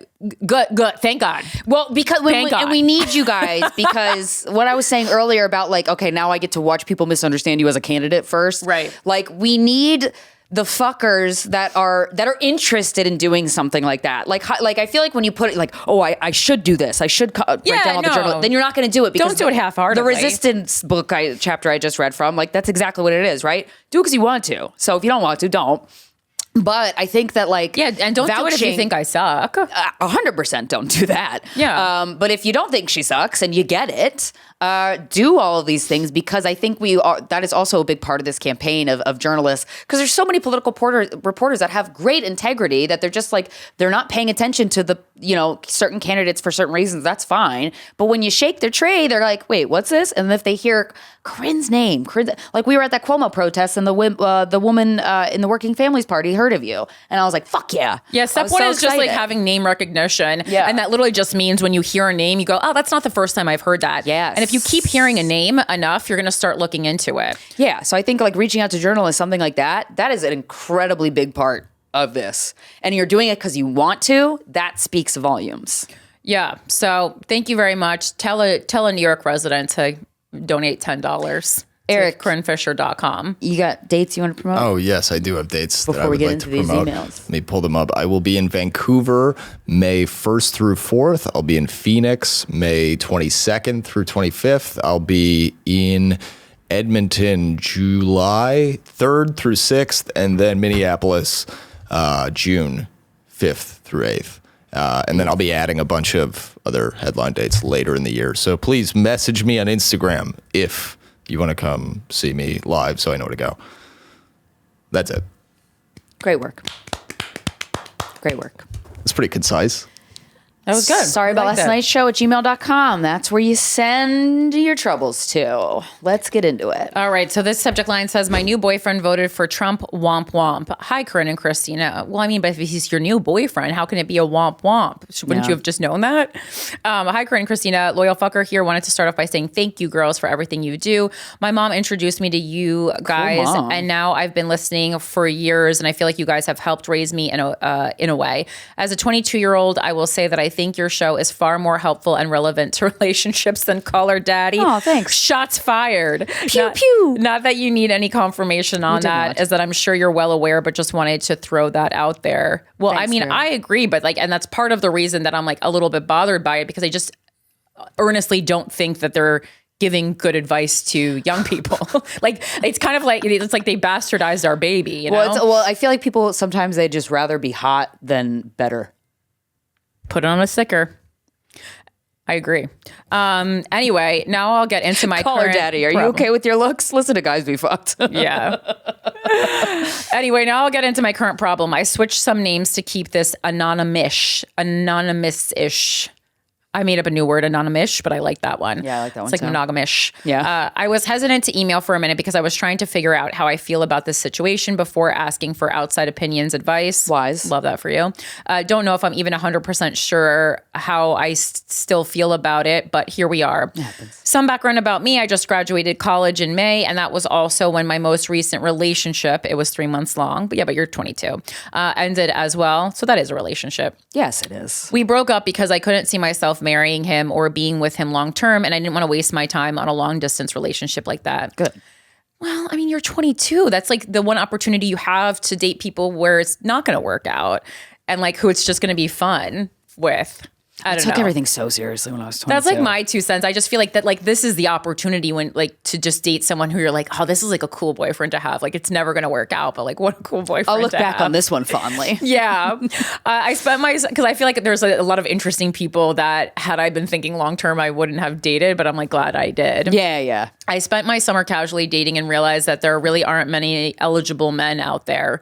[SPEAKER 1] good. Thank God.
[SPEAKER 2] Well, because and we need you guys because what I was saying earlier about like, okay, now I get to watch people misunderstand you as a candidate first.
[SPEAKER 1] Right.
[SPEAKER 2] Like we need the fuckers that are interested in doing something like that. Like I feel like when you put it like, oh, I should do this. I should write down all the journal. Then you're not going to do it because
[SPEAKER 1] don't do it half-heartedly.
[SPEAKER 2] The resistance book chapter I just read from, like that's exactly what it is, right? Do it because you want to. So if you don't want to, don't. But I think that like
[SPEAKER 1] and don't do it if you think I suck.
[SPEAKER 2] 100% don't do that.
[SPEAKER 1] Yeah.
[SPEAKER 2] But if you don't think she sucks and you get it, do all of these things because I think that is also a big part of this campaign of journalists because there's so many political reporters that have great integrity that they're just like they're not paying attention to the certain candidates for certain reasons. That's fine. But when you shake their tray, they're like, wait, what's this? And if they hear Corinne's name, like we were at that Cuomo protest and the woman in the Working Families Party heard of you. And I was like, fuck yeah.
[SPEAKER 1] Yeah, step one is just like having name recognition.
[SPEAKER 2] Yeah.
[SPEAKER 1] And that literally just means when you hear a name, you go, oh, that's not the first time I've heard that.
[SPEAKER 2] Yes.
[SPEAKER 1] And if you keep hearing a name enough, you're going to start looking into it.
[SPEAKER 2] Yeah. So I think like reaching out to journalists, something like that is an incredibly big part of this. And you're doing it because you want to, that speaks volumes.
[SPEAKER 1] Yeah. So thank you very much. Tell a New York resident to donate $10. Eric, CorinneFisher.com.
[SPEAKER 2] You got dates you want to promote?
[SPEAKER 3] Oh, yes, I do have dates
[SPEAKER 2] before
[SPEAKER 3] that I would
[SPEAKER 2] we get
[SPEAKER 3] like
[SPEAKER 2] into
[SPEAKER 3] to
[SPEAKER 2] these
[SPEAKER 3] promote.
[SPEAKER 2] emails.
[SPEAKER 3] Let me pull them up. I will be in Vancouver May 1st through 4th. I'll be in Phoenix May 22nd through 25th. I'll be in Edmonton July 3rd through 6th, and then Minneapolis June 5th through 8th. And then I'll be adding a bunch of other headline dates later in the year. So please message me on Instagram if you want to come see me live so I know where to go. That's it.
[SPEAKER 2] Great work.
[SPEAKER 3] It's pretty concise.
[SPEAKER 1] That was good.
[SPEAKER 2] Sorry about last night's show at gmail.com. That's where you send your troubles to. Let's get into it.
[SPEAKER 1] All right. So this subject line says, my new boyfriend voted for Trump, womp womp. Hi, Corinne and Krystyna. Well, I mean, but if he's your new boyfriend, how can it be a womp womp? Wouldn't you have just known that? Hi, Corinne and Krystyna. Loyal fucker here. Wanted to start off by saying thank you, girls, for everything you do. My mom introduced me to you guys,
[SPEAKER 2] cool,
[SPEAKER 1] and now I've been listening for years, and I feel like you guys have helped raise me in a way. As a 22-year-old, I will say that I think your show is far more helpful and relevant to relationships than Call Her Daddy.
[SPEAKER 2] Oh, thanks.
[SPEAKER 1] Shots fired.
[SPEAKER 2] Pew, pew.
[SPEAKER 1] Not that you need any confirmation on that, is that I'm sure you're well aware, but just wanted to throw that out there. Well,
[SPEAKER 2] Thanks,
[SPEAKER 1] I mean,
[SPEAKER 2] girl.
[SPEAKER 1] I agree, but like, and that's part of the reason that I'm like a little bit bothered by it because I just earnestly don't think that they're giving good advice to young people. Like, it's kind of like, it's like they bastardized our baby, you know?
[SPEAKER 2] Well, I feel like people, sometimes they just rather be hot than better.
[SPEAKER 1] Put it on a sticker. I agree. Anyway, now I'll get into my
[SPEAKER 2] Call Her
[SPEAKER 1] current
[SPEAKER 2] Daddy. Are you
[SPEAKER 1] problem.
[SPEAKER 2] okay with your looks? Listen to guys be fucked.
[SPEAKER 1] Yeah. Anyway, now I'll get into my current problem. I switched some names to keep this anonymous-ish. I made up a new word, anonymous, but I like that one.
[SPEAKER 2] Yeah, I like that one
[SPEAKER 1] It's like
[SPEAKER 2] too.
[SPEAKER 1] monogamish.
[SPEAKER 2] Yeah.
[SPEAKER 1] I was hesitant to email for a minute because I was trying to figure out how I feel about this situation before asking for outside opinions, advice.
[SPEAKER 2] Wise.
[SPEAKER 1] Love that for you. Don't know if I'm even 100% sure how I still feel about it, but here we are. Some background about me. I just graduated college in May, and that was also when my most recent relationship, it was 3 months long, but you're 22, ended as well. So that is a relationship.
[SPEAKER 2] Yes, it is.
[SPEAKER 1] We broke up because I couldn't see myself myself marrying him or being with him long term, and I didn't want to waste my time on a long distance relationship like that.
[SPEAKER 2] Good.
[SPEAKER 1] Well, I mean, you're 22. That's like the one opportunity you have to date people where it's not going to work out and like who it's just going to be fun with. I don't know.
[SPEAKER 2] took everything so seriously when I was 22.
[SPEAKER 1] That's like my 2 cents. I just feel like that, like, this is the opportunity when, like, to just date someone who you're like, oh, this is like a cool boyfriend to have. Like, it's never going to work out, but like, what a cool boyfriend.
[SPEAKER 2] I'll look
[SPEAKER 1] to
[SPEAKER 2] back
[SPEAKER 1] have.
[SPEAKER 2] on this one fondly.
[SPEAKER 1] Yeah. I spent because I feel like there's a lot of interesting people that had I been thinking long term, I wouldn't have dated, but I'm like glad I did.
[SPEAKER 2] Yeah.
[SPEAKER 1] I spent my summer casually dating and realized that there really aren't many eligible men out there.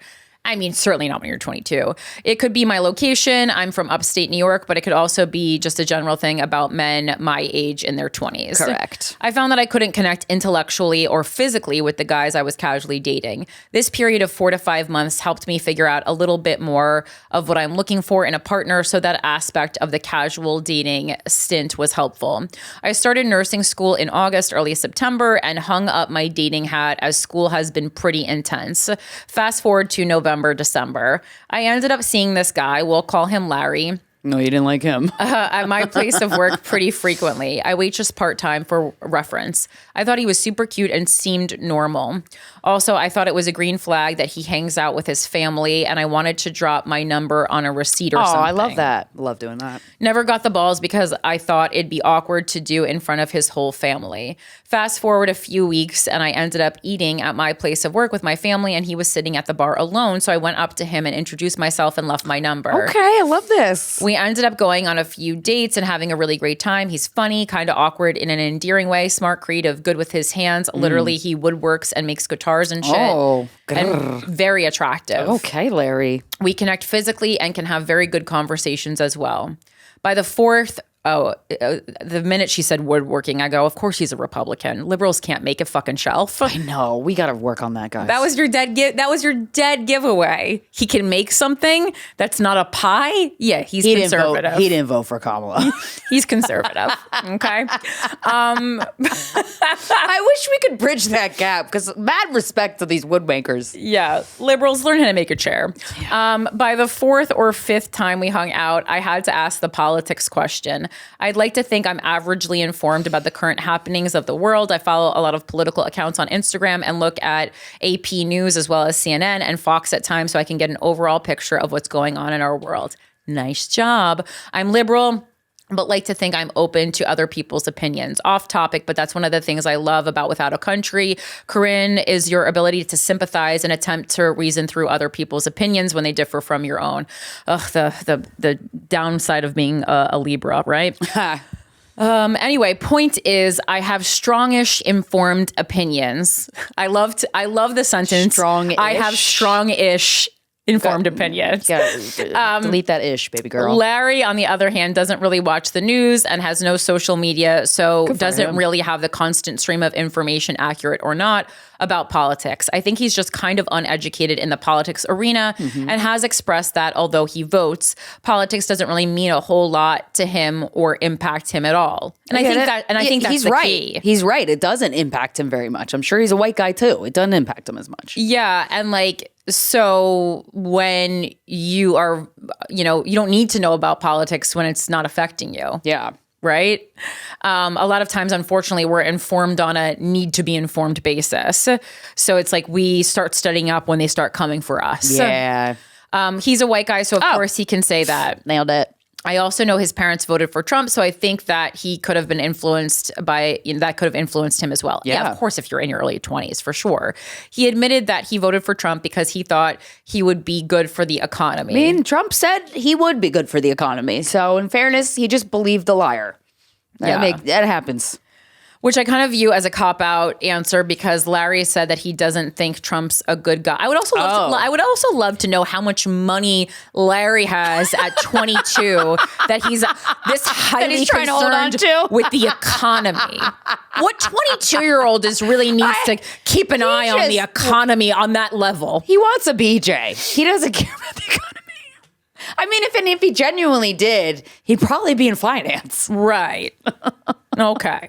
[SPEAKER 1] I mean, certainly not when you're 22. It could be my location. I'm from upstate New York, but it could also be just a general thing about men my age in their 20s.
[SPEAKER 2] Correct.
[SPEAKER 1] I found that I couldn't connect intellectually or physically with the guys I was casually dating. This period of 4 to 5 months helped me figure out a little bit more of what I'm looking for in a partner, so that aspect of the casual dating stint was helpful. I started nursing school in August, early September, and hung up my dating hat as school has been pretty intense. Fast forward to November, December. I ended up seeing this guy, we'll call him Larry,
[SPEAKER 2] No, you didn't like him.
[SPEAKER 1] at my place of work pretty frequently. I waitress part-time for reference. I thought he was super cute and seemed normal. Also, I thought it was a green flag that he hangs out with his family, and I wanted to drop my number on a receipt or something.
[SPEAKER 2] I love that. Love doing that.
[SPEAKER 1] Never got the balls because I thought it'd be awkward to do in front of his whole family. Fast forward a few weeks, and I ended up eating at my place of work with my family, and he was sitting at the bar alone, so I went up to him and introduced myself and left my number.
[SPEAKER 2] Okay, I love this.
[SPEAKER 1] We ended up going on a few dates and having a really great time. He's funny, kind of awkward in an endearing way, smart, creative, good with his hands. Literally, he woodworks and makes guitars and shit.
[SPEAKER 2] Oh,
[SPEAKER 1] and very attractive.
[SPEAKER 2] Okay, Larry.
[SPEAKER 1] We connect physically and can have very good conversations as well. By the the minute she said woodworking, I go, of course he's a Republican. Liberals can't make a fucking shelf.
[SPEAKER 2] I know. We got to work on that, guys.
[SPEAKER 1] That was your dead giveaway. He can make something that's not a pie. Yeah, he's conservative.
[SPEAKER 2] He didn't vote for Kamala.
[SPEAKER 1] He's conservative. Okay.
[SPEAKER 2] I wish we could bridge that gap, because mad respect to these woodmakers.
[SPEAKER 1] Yeah, liberals learn how to make a chair. By the 4th or 5th time we hung out, I had to ask the politics question. I'd like to think I'm averagely informed about the current happenings of the world. I follow a lot of political accounts on Instagram and look at AP News as well as CNN and Fox at times, so I can get an overall picture of what's going on in our world. Nice job. I'm liberal, but like to think I'm open to other people's opinions. Off topic, but that's one of the things I love about Without a Country, Corinne, is your ability to sympathize and attempt to reason through other people's opinions when they differ from your own. Ugh, the downside of being a Libra, right? Anyway, point is, I have strongish informed opinions. I love the sentence.
[SPEAKER 2] Strong-ish.
[SPEAKER 1] I have strong-ish informed opinions.
[SPEAKER 2] Delete that ish, baby girl.
[SPEAKER 1] Larry, on the other hand, doesn't really watch the news and has no social media, so doesn't
[SPEAKER 2] him.
[SPEAKER 1] really have the constant stream of information, accurate or not, about politics. I think he's just kind of uneducated in the politics arena and has expressed that although he votes, politics doesn't really mean a whole lot to him or impact him at all. And I think that's
[SPEAKER 2] he's
[SPEAKER 1] the
[SPEAKER 2] right.
[SPEAKER 1] key.
[SPEAKER 2] He's right. It doesn't impact him very much. I'm sure he's a white guy too. It doesn't impact him as much.
[SPEAKER 1] Yeah, and like, so when you are, you don't need to know about politics when it's not affecting you.
[SPEAKER 2] Yeah.
[SPEAKER 1] Right? A lot of times, unfortunately, we're informed on a need to be informed basis. So it's like we start studying up when they start coming for us.
[SPEAKER 2] Yeah.
[SPEAKER 1] He's a white guy, so of course he can say that.
[SPEAKER 2] Nailed it.
[SPEAKER 1] I also know his parents voted for Trump, so I think that he could have been influenced by, that could have influenced him as well. Yeah, of course, if you're in your early 20s, for sure. He admitted that he voted for Trump because he thought he would be good for the economy.
[SPEAKER 2] I mean, Trump said he would be good for the economy. So in fairness, he just believed the liar. That happens.
[SPEAKER 1] Which I kind of view as a cop-out answer, because Larry said that he doesn't think Trump's a good guy. I would also love to know how much money Larry has at 22 that he's this highly
[SPEAKER 2] trying to hold on
[SPEAKER 1] concerned
[SPEAKER 2] to
[SPEAKER 1] with the economy. What 22-year-old really needs to keep an eye on the economy on that level?
[SPEAKER 2] He wants a BJ. He doesn't care about the economy. I mean, if he genuinely did, he'd probably be in finance.
[SPEAKER 1] Right. Okay.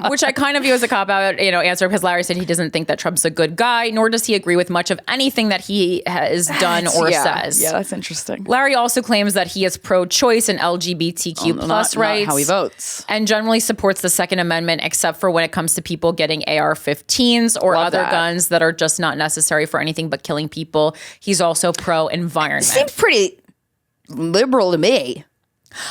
[SPEAKER 1] Which I kind of view as a cop-out, answer, because Larry said he doesn't think that Trump's a good guy, nor does he agree with much of anything that he has done or says.
[SPEAKER 2] Yeah, that's interesting.
[SPEAKER 1] Larry also claims that he is pro-choice and LGBTQ plus rights.
[SPEAKER 2] Not how he votes.
[SPEAKER 1] And generally supports the Second Amendment, except for when it comes to people getting AR-15s or other guns that are just not necessary for anything but killing people. He's also pro-environment.
[SPEAKER 2] Seems pretty liberal to me.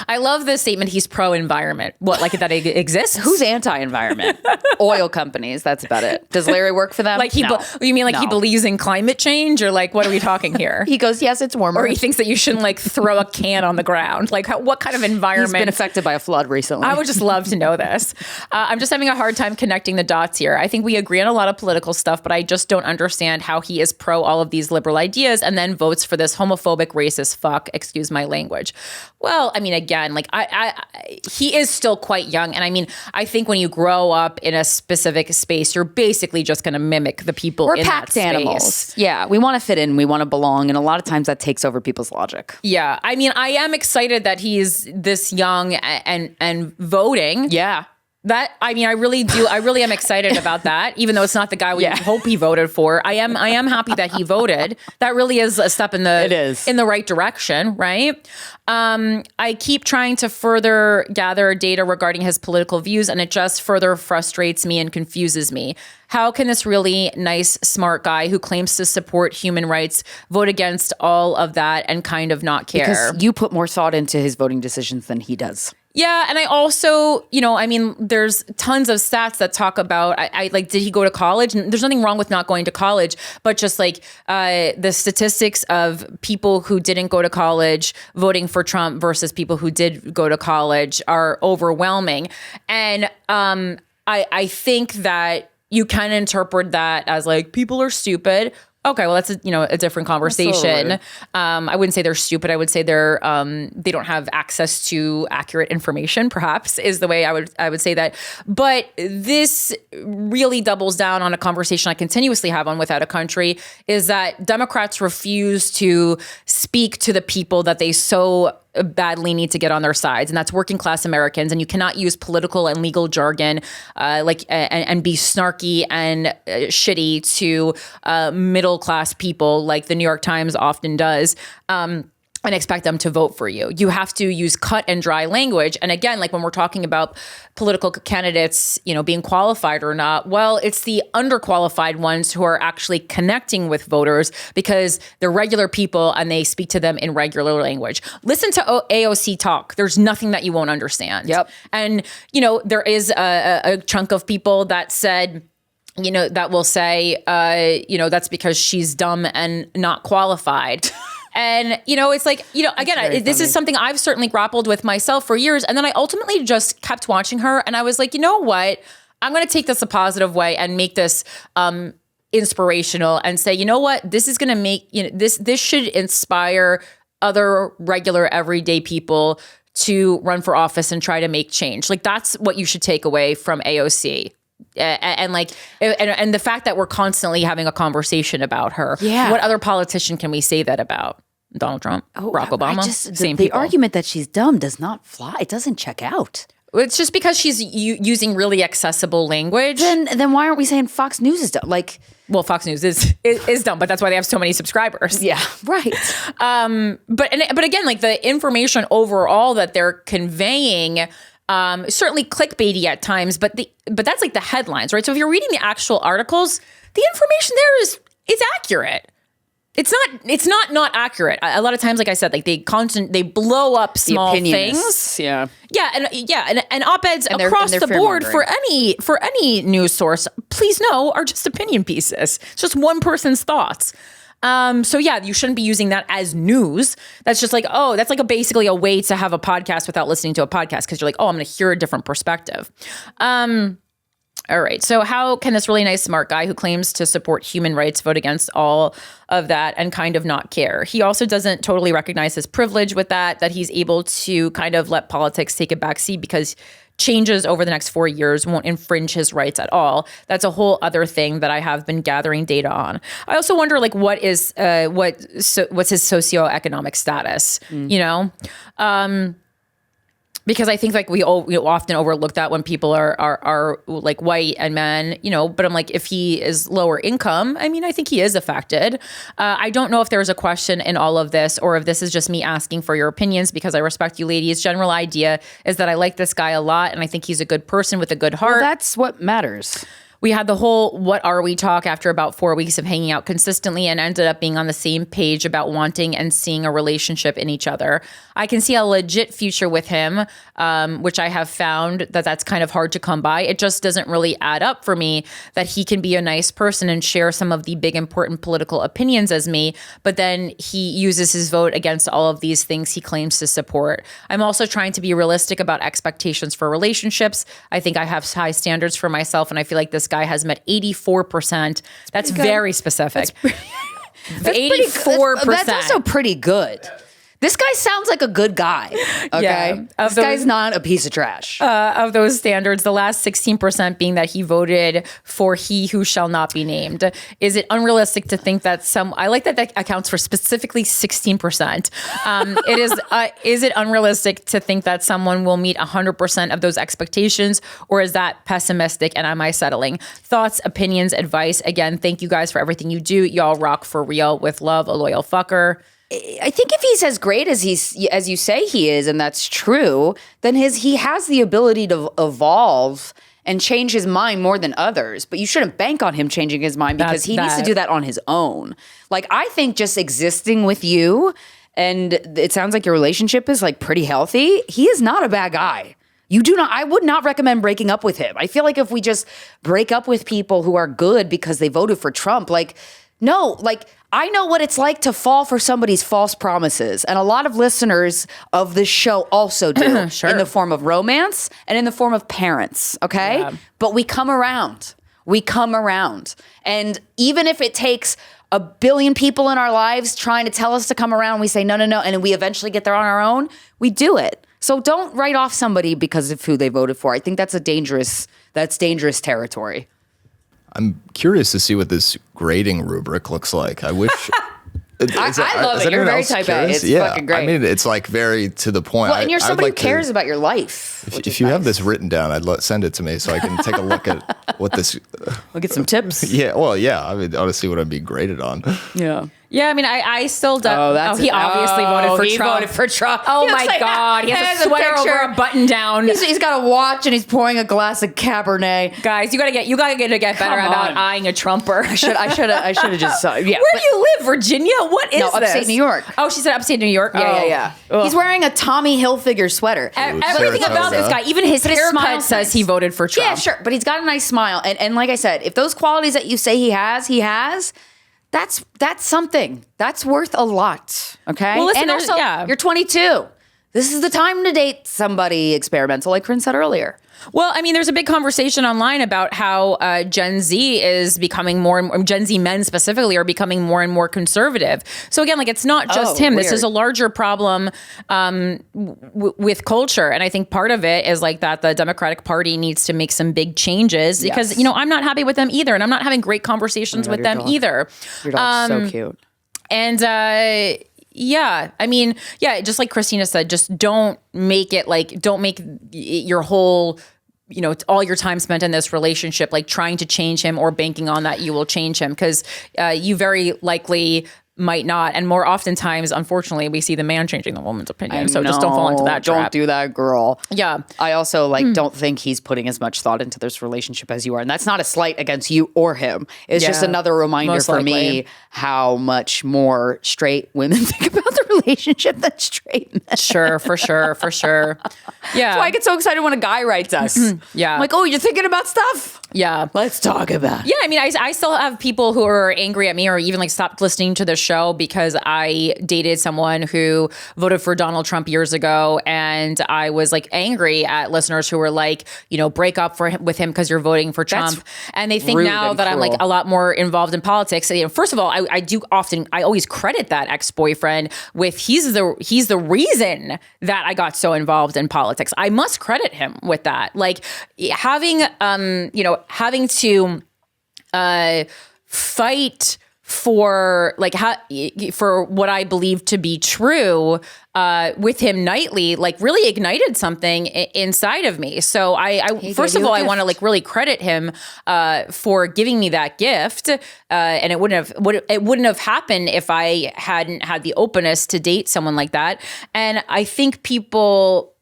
[SPEAKER 1] I love the statement, he's pro-environment. What, like that exists?
[SPEAKER 2] Who's anti-environment? Oil companies, that's about it. Does Larry work for them?
[SPEAKER 1] Like he believes in climate change, or like what are we talking here?
[SPEAKER 2] He goes, yes, it's warmer.
[SPEAKER 1] Or he thinks that you shouldn't like throw a can on the ground. Like what kind of environment?
[SPEAKER 2] He's been affected by a flood recently.
[SPEAKER 1] I would just love to know this. I'm just having a hard time connecting the dots here. I think we agree on a lot of political stuff, but I just don't understand how he is pro all of these liberal ideas and then votes for this homophobic, racist fuck, excuse my language. Well, I mean, again, like he is still quite young. And I mean, I think when you grow up in a specific space, you're basically just going to mimic the people in that space. We're packed animals.
[SPEAKER 2] Yeah, we want to fit in. We want to belong. And a lot of times that takes over people's logic.
[SPEAKER 1] Yeah. I mean, I am excited that he's this young and voting.
[SPEAKER 2] Yeah.
[SPEAKER 1] I really do. I really am excited about that, even though it's not the guy we hope he voted for. I am happy that he voted. That really is a step in the right direction, right? I keep trying to further gather data regarding his political views, and it just further frustrates me and confuses me. How can this really nice, smart guy who claims to support human rights vote against all of that and kind of not care?
[SPEAKER 2] Because you put more thought into his voting decisions than he does.
[SPEAKER 1] Yeah. And I also, there's tons of stats that talk about, did he go to college? And there's nothing wrong with not going to college, but just like the statistics of people who didn't go to college voting for Trump versus people who did go to college are overwhelming. And I think that you can interpret that as like people are stupid. Okay, well, that's a different conversation. I wouldn't say they're stupid. I would say they don't have access to accurate information. Perhaps is the way I would say that. But this really doubles down on a conversation I continuously have on Without a Country, is that Democrats refuse to speak to the people that they so badly need to get on their sides, and that's working class Americans. And you cannot use political and legal jargon and be snarky and shitty to middle class people like the New York Times often does. And expect them to vote for you. You have to use cut and dry language. And again, like when we're talking about political candidates, being qualified or not, well, it's the underqualified ones who are actually connecting with voters because they're regular people and they speak to them in regular language. Listen to AOC talk. There's nothing that you won't understand.
[SPEAKER 2] Yep.
[SPEAKER 1] And, there is a chunk of people that said, that will say, that's because she's dumb and not qualified. And, it's like, again, this is something I've certainly grappled with myself for years. And then I ultimately just kept watching her. And I was like, you know what? I'm going to take this a positive way and make this inspirational and say, you know what? This is going to make, this should inspire other regular everyday people to run for office and try to make change. Like, that's what you should take away from AOC. And the fact that we're constantly having a conversation about her.
[SPEAKER 2] Yeah.
[SPEAKER 1] What other politician can we say that about? Donald Trump, Barack Obama, same
[SPEAKER 2] the
[SPEAKER 1] people.
[SPEAKER 2] argument that she's dumb does not fly. It doesn't check out.
[SPEAKER 1] It's just because she's using really accessible language.
[SPEAKER 2] Then why aren't we saying Fox News is dumb? Like,
[SPEAKER 1] well, Fox News is dumb, but that's why they have so many subscribers.
[SPEAKER 2] Yeah, right.
[SPEAKER 1] But again, like the information overall that they're conveying. Certainly clickbaity at times, but that's like the headlines, right? So if you're reading the actual articles, the information there is accurate. It's not accurate. A lot of times, like I said, like they blow up small things.
[SPEAKER 2] Yeah.
[SPEAKER 1] And op-eds across the board for any news source, please know, are just opinion pieces. It's just one person's thoughts. So yeah, you shouldn't be using that as news. That's just like, that's like basically a way to have a podcast without listening to a podcast, because you're like, I'm going to hear a different perspective. All right. So how can this really nice, smart guy who claims to support human rights vote against all of that and kind of not care? He also doesn't totally recognize his privilege with that he's able to kind of let politics take a backseat because changes over the next 4 years won't infringe his rights at all. That's a whole other thing that I have been gathering data on. I also wonder, like, what's his socioeconomic status? because I think like we often overlook that when people are like white and men, but I'm like, if he is lower income, I mean, I think he is affected. I don't know if there's a question in all of this or if this is just me asking for your opinions because I respect you ladies. General idea is that I like this guy a lot and I think he's a good person with a good heart.
[SPEAKER 2] Well, that's what matters.
[SPEAKER 1] We had the whole what are we talk after about 4 weeks of hanging out consistently and ended up being on the same page about wanting and seeing a relationship in each other. I can see a legit future with him, which I have found that's kind of hard to come by. It just doesn't really add up for me that he can be a nice person and share some of the big important political opinions as me, but then he uses his vote against all of these things he claims to support. I'm also trying to be realistic about expectations for relationships. I think I have high standards for myself, and I feel like this guy has met 84%. That's very specific.
[SPEAKER 2] That's
[SPEAKER 1] 84%.
[SPEAKER 2] That's also pretty good. This guy sounds like a good guy. Okay.
[SPEAKER 1] Yeah,
[SPEAKER 2] this guy's not a piece of trash.
[SPEAKER 1] Of those standards, the last 16% being that he voted for he who shall not be named. Is it unrealistic to think that I like that accounts for specifically 16%. Is it unrealistic to think that someone will meet 100% of those expectations, or is that pessimistic and am I settling? Thoughts, opinions, advice. Again, thank you guys for everything you do. Y'all rock for real. With love, a loyal fucker.
[SPEAKER 2] I think if he's as great as as you say he is, and that's true, then he has the ability to evolve and change his mind more than others. But you shouldn't bank on him changing his mind because he needs to do that on his own. Like, I think just existing with you, and it sounds like your relationship is like pretty healthy, he is not a bad guy. I would not recommend breaking up with him. I feel like if we just break up with people who are good because they voted for Trump, I know what it's like to fall for somebody's false promises. And a lot of listeners of this show also do.
[SPEAKER 1] Sure.
[SPEAKER 2] In the form of romance and in the form of parents, okay? Yeah. But we come around. And even if it takes a billion people in our lives trying to tell us to come around, we say, no, and we eventually get there on our own, we do it. So don't write off somebody because of who they voted for. I think that's dangerous territory.
[SPEAKER 3] I'm curious to see what this grading rubric looks like. I wish.
[SPEAKER 2] I love it. You're very type A. It's fucking great.
[SPEAKER 3] I mean, it's like very to the point.
[SPEAKER 2] Well, and you're somebody who cares about your life.
[SPEAKER 3] If you have this written down, send it to me so I can take a look at what this.
[SPEAKER 2] We'll get some tips.
[SPEAKER 3] Yeah. Well, yeah. I mean, I want to see what I'd be graded on.
[SPEAKER 2] Yeah.
[SPEAKER 1] Yeah, I mean, I still don't. He obviously voted for Trump.
[SPEAKER 2] Voted for Trump.
[SPEAKER 1] Oh my God, he has a sweater over a button down.
[SPEAKER 2] He's got a watch and he's pouring a glass of Cabernet.
[SPEAKER 1] Guys, you gotta get better about eyeing a Trumper.
[SPEAKER 2] I should have just saw. Yeah.
[SPEAKER 1] Where do you live, Virginia? What is this?
[SPEAKER 2] Upstate New York.
[SPEAKER 1] Oh, she said upstate New York.
[SPEAKER 2] Yeah. He's wearing a Tommy Hilfiger sweater.
[SPEAKER 1] Everything about this guy, even his haircut says he voted for Trump.
[SPEAKER 2] Yeah, sure, but he's got a nice smile, and like I said, if those qualities that you say he has. That's something. That's worth a lot. Okay.
[SPEAKER 1] Well, listen,
[SPEAKER 2] and also, you're 22. This is the time to date somebody experimental, like Corinne said earlier.
[SPEAKER 1] Well, I mean, there's a big conversation online about how Gen Z is becoming Gen Z men specifically are becoming more and more conservative. So again, like, it's not just him. Weird. This is a larger problem with culture. And I think part of it is like that the Democratic Party needs to make some big changes because, I'm not happy with them either. And I'm not having great conversations with them either.
[SPEAKER 2] Your dog's so cute.
[SPEAKER 1] And, yeah, I mean, just like Krystyna said, just don't make your whole, all your time spent in this relationship, like trying to change him or banking on that you will change him, because you very likely might not. And more oftentimes, unfortunately, we see the man changing the woman's opinion. So just don't fall into that trap.
[SPEAKER 2] Don't do that, girl.
[SPEAKER 1] Yeah.
[SPEAKER 2] I also don't think he's putting as much thought into this relationship as you are. And that's not a slight against you or him. It's just another reminder for me how much more straight women think about the relationship than straight men.
[SPEAKER 1] Sure, for sure. Yeah.
[SPEAKER 2] That's why I get so excited when a guy writes us.
[SPEAKER 1] Yeah.
[SPEAKER 2] I'm like, oh, you're thinking about stuff?
[SPEAKER 1] Yeah.
[SPEAKER 2] Let's talk about it.
[SPEAKER 1] Yeah, I mean, I still have people who are angry at me or even like stopped listening to the show because I dated someone who voted for Donald Trump years ago, and I was like angry at listeners who were like, break up with him because you're voting for Trump. And they think now that I'm like a lot more involved in politics. First of all, I always credit that ex-boyfriend with he's the reason that I got so involved in politics. I must credit him with that. Like having to fight for like for what I believe to be true with him nightly, like really ignited something inside of me. So I first of all, I want to like really credit him for giving me that gift. And it wouldn't have happened if I hadn't had the openness to date someone like that. And I think people,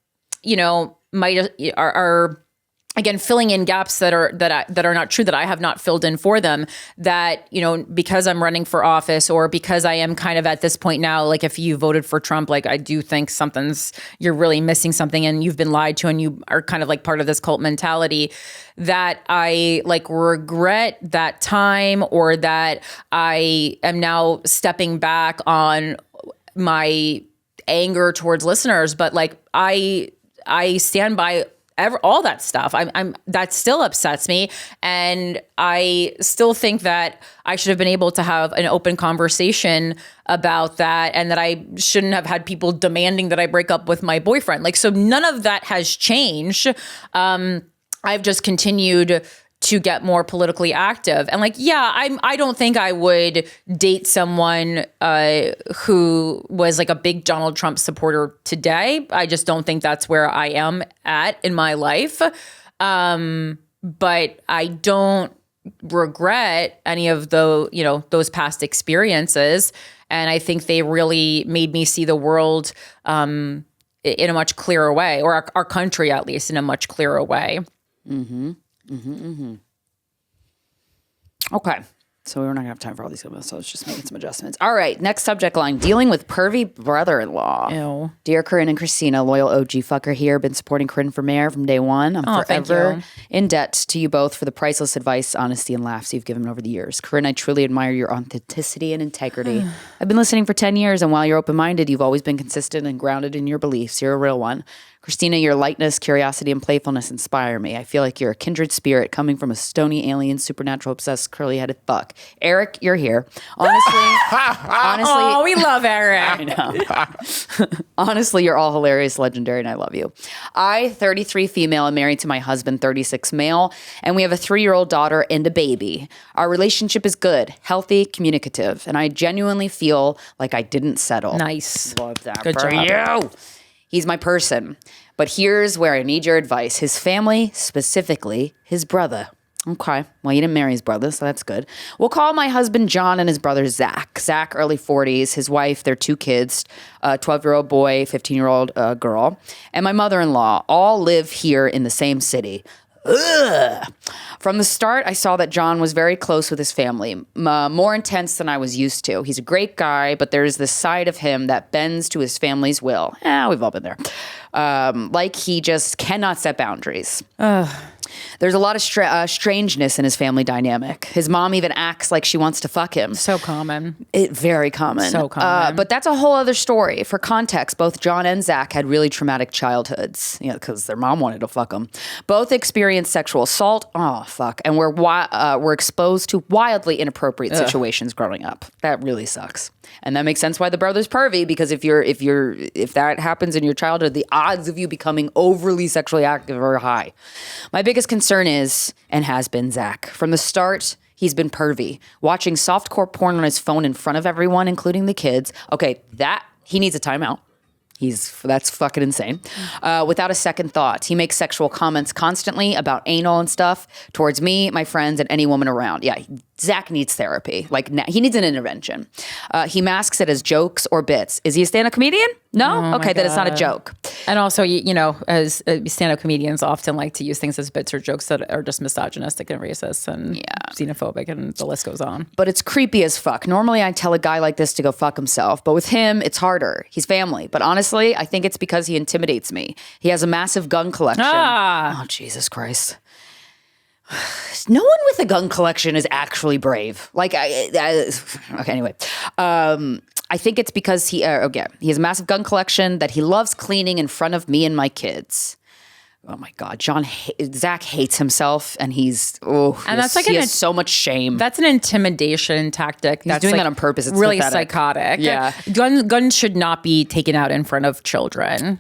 [SPEAKER 1] are again, filling in gaps that are not true, that I have not filled in for them, that, because I'm running for office or because I am kind of at this point now, like if you voted for Trump, like I do think you're really missing something and you've been lied to and you are kind of like part of this cult mentality, that I like regret that time, or that I am now stepping back on my anger towards listeners. But like I stand by all that stuff. That still upsets me, and I still think that I should have been able to have an open conversation about that, and that I shouldn't have had people demanding that I break up with my boyfriend. Like, so none of that has changed. I've just continued to get more politically active. And like, I don't think I would date someone who was like a big Donald Trump supporter today. I just don't think that's where I am at in my life. But I don't regret any of those past experiences. And I think they really made me see the world in a much clearer way, or our country at least in a much clearer way.
[SPEAKER 2] Mm-hmm. Okay. So we're not gonna have time for all these comments, so let's just make some adjustments. All right, next subject line: dealing with pervy brother-in-law.
[SPEAKER 1] Ew.
[SPEAKER 2] Dear Corinne and Krystyna, loyal OG fucker here. Been supporting Corinne for mayor from day one. I'm forever in debt to you both for the priceless advice, honesty, and laughs you've given over the years. Corinne, I truly admire your authenticity and integrity. I've been listening for 10 years, and while you're open-minded, you've always been consistent and grounded in your beliefs. You're a real one. Krystyna, your lightness, curiosity, and playfulness inspire me. I feel like you're a kindred spirit coming from a stony, alien, supernatural, obsessed, curly-headed fuck. Eric, you're here. Honestly,
[SPEAKER 1] oh, we love Eric.
[SPEAKER 2] I know. Honestly, you're all hilarious, legendary, and I love you. I, 33 female, am married to my husband, 36 male, and we have a 3-year-old daughter and a baby. Our relationship is good, healthy, communicative, and I genuinely feel like I didn't settle.
[SPEAKER 1] Nice.
[SPEAKER 2] Love that.
[SPEAKER 1] Good
[SPEAKER 2] for
[SPEAKER 1] job.
[SPEAKER 2] you. He's my person. But here's where I need your advice. His family, specifically his brother. Okay. Well, you didn't marry his brother, so that's good. We'll call my husband John and his brother Zach. Zach, early 40s. His wife, their 2 kids, 12-year-old boy, 15-year-old girl. And my mother-in-law all live here in the same city. Ugh. From the start, I saw that John was very close with his family, more intense than I was used to. He's a great guy, but there's this side of him that bends to his family's will. We've all been there. Like he just cannot set boundaries. There's a lot of strangeness in his family dynamic. His mom even acts like she wants to fuck him.
[SPEAKER 1] So common.
[SPEAKER 2] Very common.
[SPEAKER 1] So common.
[SPEAKER 2] But that's a whole other story. For context, both John and Zach had really traumatic childhoods, because their mom wanted to fuck them. Both experienced sexual assault. Oh, fuck. And were exposed to wildly inappropriate situations growing up. That really sucks. And that makes sense why the brother's pervy, because if that happens in your childhood, the odds of you becoming overly sexually active are high. My biggest concern is, and has been, Zach. From the start, he's been pervy, watching softcore porn on his phone in front of everyone, including the kids. Okay, he needs a timeout. That's fucking insane. Without a second thought. He makes sexual comments constantly about anal and stuff towards me, my friends, and any woman around. Yeah, Zach needs therapy. Like, he needs an intervention. He masks it as jokes or bits. Is he a stand-up comedian? No? Okay, then it's not a joke.
[SPEAKER 1] And also, as stand-up comedians often like to use things as bits or jokes that are just misogynistic and racist and xenophobic, and the list goes on.
[SPEAKER 2] But it's creepy as fuck. Normally, I'd tell a guy like this to go fuck himself. But with him, it's harder. He's family. But honestly, I think it's because he intimidates me. He has a massive gun collection. Oh, Jesus Christ. No one with a gun collection is actually brave. Okay, anyway. I think it's because he has a massive gun collection that he loves cleaning in front of me and my kids. Oh my God, Zach hates himself, and he has so much shame.
[SPEAKER 1] That's an intimidation tactic.
[SPEAKER 2] He's doing that on purpose. It's
[SPEAKER 1] really
[SPEAKER 2] pathetic.
[SPEAKER 1] psychotic.
[SPEAKER 2] Yeah,
[SPEAKER 1] guns should not be taken out in front of children.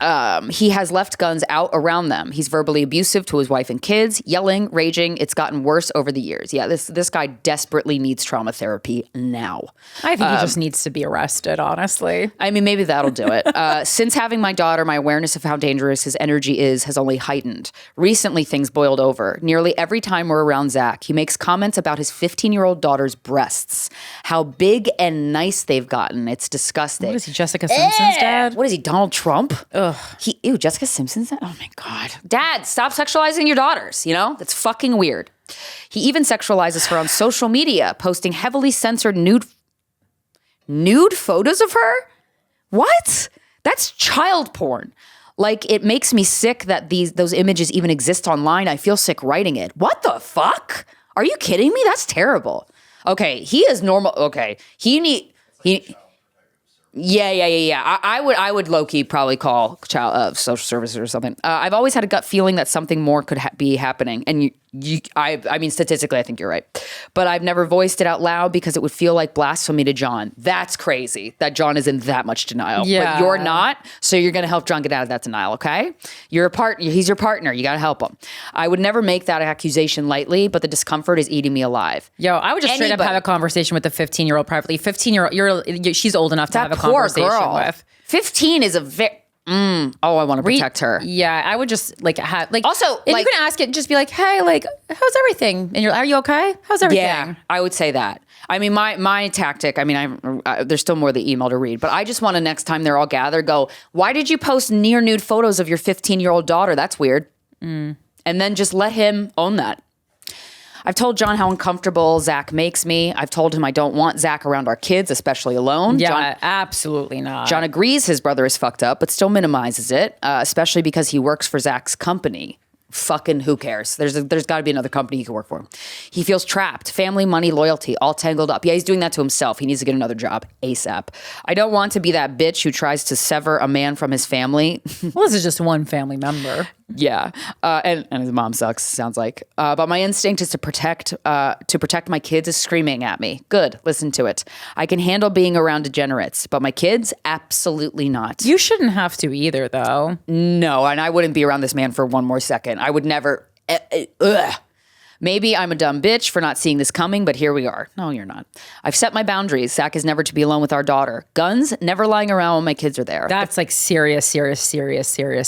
[SPEAKER 2] He has left guns out around them. He's verbally abusive to his wife and kids, yelling, raging. It's gotten worse over the years. Yeah, this guy desperately needs trauma therapy now.
[SPEAKER 1] I think he just needs to be arrested, honestly.
[SPEAKER 2] I mean, maybe that'll do it. Since having my daughter, my awareness of how dangerous his energy has only heightened. Recently, things boiled over. Nearly every time we're around Zach, he makes comments about his 15-year-old daughter's breasts, how big and nice they've gotten. It's disgusting.
[SPEAKER 1] What is he, Jessica Simpson's dad?
[SPEAKER 2] What is he, Donald Trump?
[SPEAKER 1] Ugh.
[SPEAKER 2] Jessica Simpson's dad? Oh my God. Dad, stop sexualizing your daughters, That's fucking weird. He even sexualizes her on social media, posting heavily censored nude photos of her? What? That's child porn. Like, it makes me sick that those images even exist online. I feel sick writing it. What the fuck? Are you kidding me? That's terrible. Okay, he is normal. Okay, Yeah. I would low-key probably call child social services or something. I've always had a gut feeling that something more could be happening, and I mean, statistically, I think you're right. But I've never voiced it out loud because it would feel like blasphemy to John. That's crazy that John is in that much denial.
[SPEAKER 1] Yeah.
[SPEAKER 2] But you're not, so you're going to help John get out of that denial, okay? You're a partner. He's your partner. You got to help him. I would never make that accusation lightly, but the discomfort is eating me alive.
[SPEAKER 1] Yo, I would just straight up have a conversation with the 15-year-old privately. 15-year-old, she's old enough to have a conversation with.
[SPEAKER 2] 15 is a very... I want to protect her.
[SPEAKER 1] Yeah, I would just
[SPEAKER 2] Also,
[SPEAKER 1] if you can ask it, just be like, hey, like, how's everything? And are you okay? How's everything?
[SPEAKER 2] Yeah, I would say that. I mean, my tactic, I mean, there's still more of the email to read, but I just want to, next time they're all gathered, go, why did you post near nude photos of your 15-year-old daughter? That's weird. And then just let him own that. I've told John how uncomfortable Zach makes me. I've told him I don't want Zach around our kids, especially alone.
[SPEAKER 1] Yeah,
[SPEAKER 2] John,
[SPEAKER 1] absolutely not.
[SPEAKER 2] John agrees his brother is fucked up, but still minimizes it, especially because he works for Zach's company. Fucking who cares? There's got to be another company he can work for. He feels trapped. Family, money, loyalty, all tangled up. Yeah, he's doing that to himself. He needs to get another job ASAP. I don't want to be that bitch who tries to sever a man from his family.
[SPEAKER 1] Well, this is just one family member.
[SPEAKER 2] Yeah, and his mom sucks, sounds like. But my instinct is to protect my kids is screaming at me. Good, listen to it. I can handle being around degenerates, but my kids, absolutely not.
[SPEAKER 1] You shouldn't have to either, though.
[SPEAKER 2] No, and I wouldn't be around this man for one more second. I would never. Maybe I'm a dumb bitch for not seeing this coming, but here we are. No, you're not. I've set my boundaries. Zach is never to be alone with our daughter. Guns, never lying around when my kids are there.
[SPEAKER 1] That's like serious. I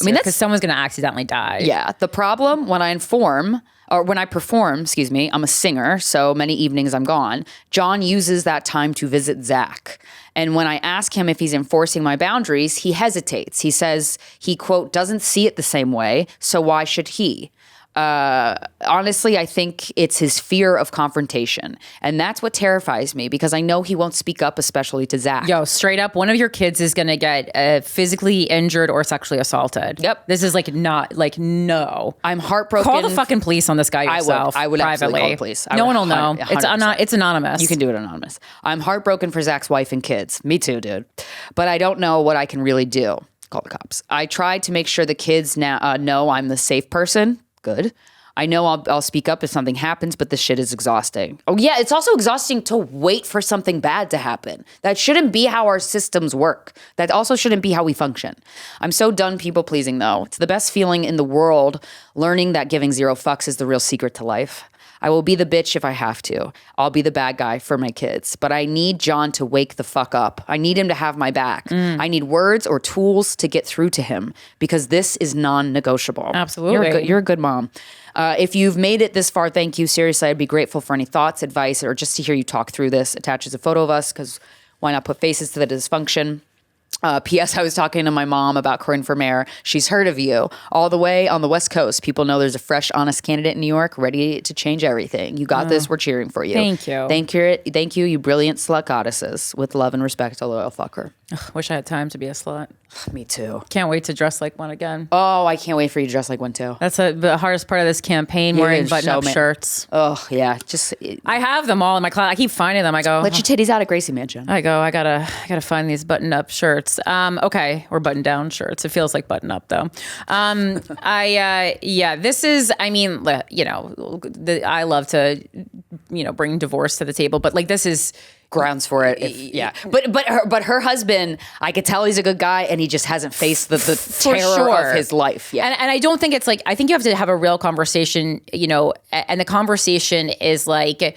[SPEAKER 1] mean, because someone's going to accidentally die.
[SPEAKER 2] Yeah. The problem when I perform, I'm a singer, so many evenings I'm gone. John uses that time to visit Zach. And when I ask him if he's enforcing my boundaries, he hesitates. He says he, quote, doesn't see it the same way, so why should he? Honestly, I think it's his fear of confrontation. And that's what terrifies me because I know he won't speak up, especially to Zach.
[SPEAKER 1] Yo, straight up, one of your kids is going to get physically injured or sexually assaulted.
[SPEAKER 2] Yep.
[SPEAKER 1] This is no.
[SPEAKER 2] I'm heartbroken.
[SPEAKER 1] Call the fucking police on this guy yourself.
[SPEAKER 2] I would
[SPEAKER 1] privately.
[SPEAKER 2] Absolutely call the police.
[SPEAKER 1] No one will know. It's anonymous.
[SPEAKER 2] You can do it anonymous. I'm heartbroken for Zach's wife and kids. Me too, dude. But I don't know what I can really do. Call the cops. I tried to make sure the kids now know I'm the safe person. Good. I know I'll speak up if something happens, but this shit is exhausting. Oh yeah, it's also exhausting to wait for something bad to happen. That shouldn't be how our systems work. That also shouldn't be how we function. I'm so done people pleasing though. It's the best feeling in the world, learning that giving zero fucks is the real secret to life. I will be the bitch if I have to. I'll be the bad guy for my kids. But I need John to wake the fuck up. I need him to have my back. I need words or tools to get through to him because this is non-negotiable.
[SPEAKER 1] Absolutely.
[SPEAKER 2] You're a good mom. If you've made it this far, thank you. Seriously, I'd be grateful for any thoughts, advice, or just to hear you talk through this. Attaches a photo of us because why not put faces to the dysfunction? P.S. I was talking to my mom about Corinne for mayor. She's heard of you all the way on the West Coast. People know there's a fresh, honest candidate in New York ready to change everything. You got this. We're cheering for you.
[SPEAKER 1] Thank you.
[SPEAKER 2] Thank you, you brilliant slut goddesses. With love and respect, a loyal fucker.
[SPEAKER 1] Ugh, wish I had time to be a slut.
[SPEAKER 2] Me too.
[SPEAKER 1] Can't wait to dress like one again.
[SPEAKER 2] Oh, I can't wait for you to dress like one too.
[SPEAKER 1] That's the hardest part of this campaign, wearing button-up shirts.
[SPEAKER 2] Oh, yeah. Just
[SPEAKER 1] I have them all in my closet. I keep finding them. I go,
[SPEAKER 2] let your titties out at Gracie Mansion.
[SPEAKER 1] I gotta find these button-up shirts. Okay, or button-down shirts. It feels like button-up though. This is. I mean, I love to, bring divorce to the table, but like this is
[SPEAKER 2] grounds for it. But her husband, I could tell he's a good guy, and he just hasn't faced the terror of his life yet.
[SPEAKER 1] And I don't think it's like, I think you have to have a real conversation, and the conversation is like,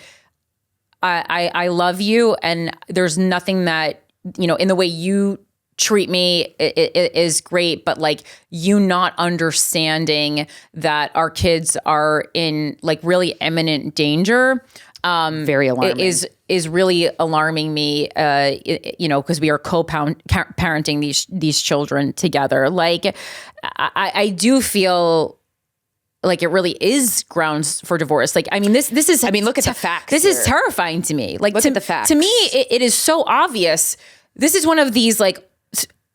[SPEAKER 1] I love you, and there's nothing that, in the way you treat me it is great, but like you not understanding that our kids are in like really imminent danger.
[SPEAKER 2] Very alarming.
[SPEAKER 1] Is really alarming me, because we are co-parenting these children together. Like, I do feel like it really is grounds for divorce. Like, I mean, this is. I mean,
[SPEAKER 2] look at the facts.
[SPEAKER 1] This is terrifying to me. Like,
[SPEAKER 2] look at the facts.
[SPEAKER 1] To me, it is so obvious. This is one of these like.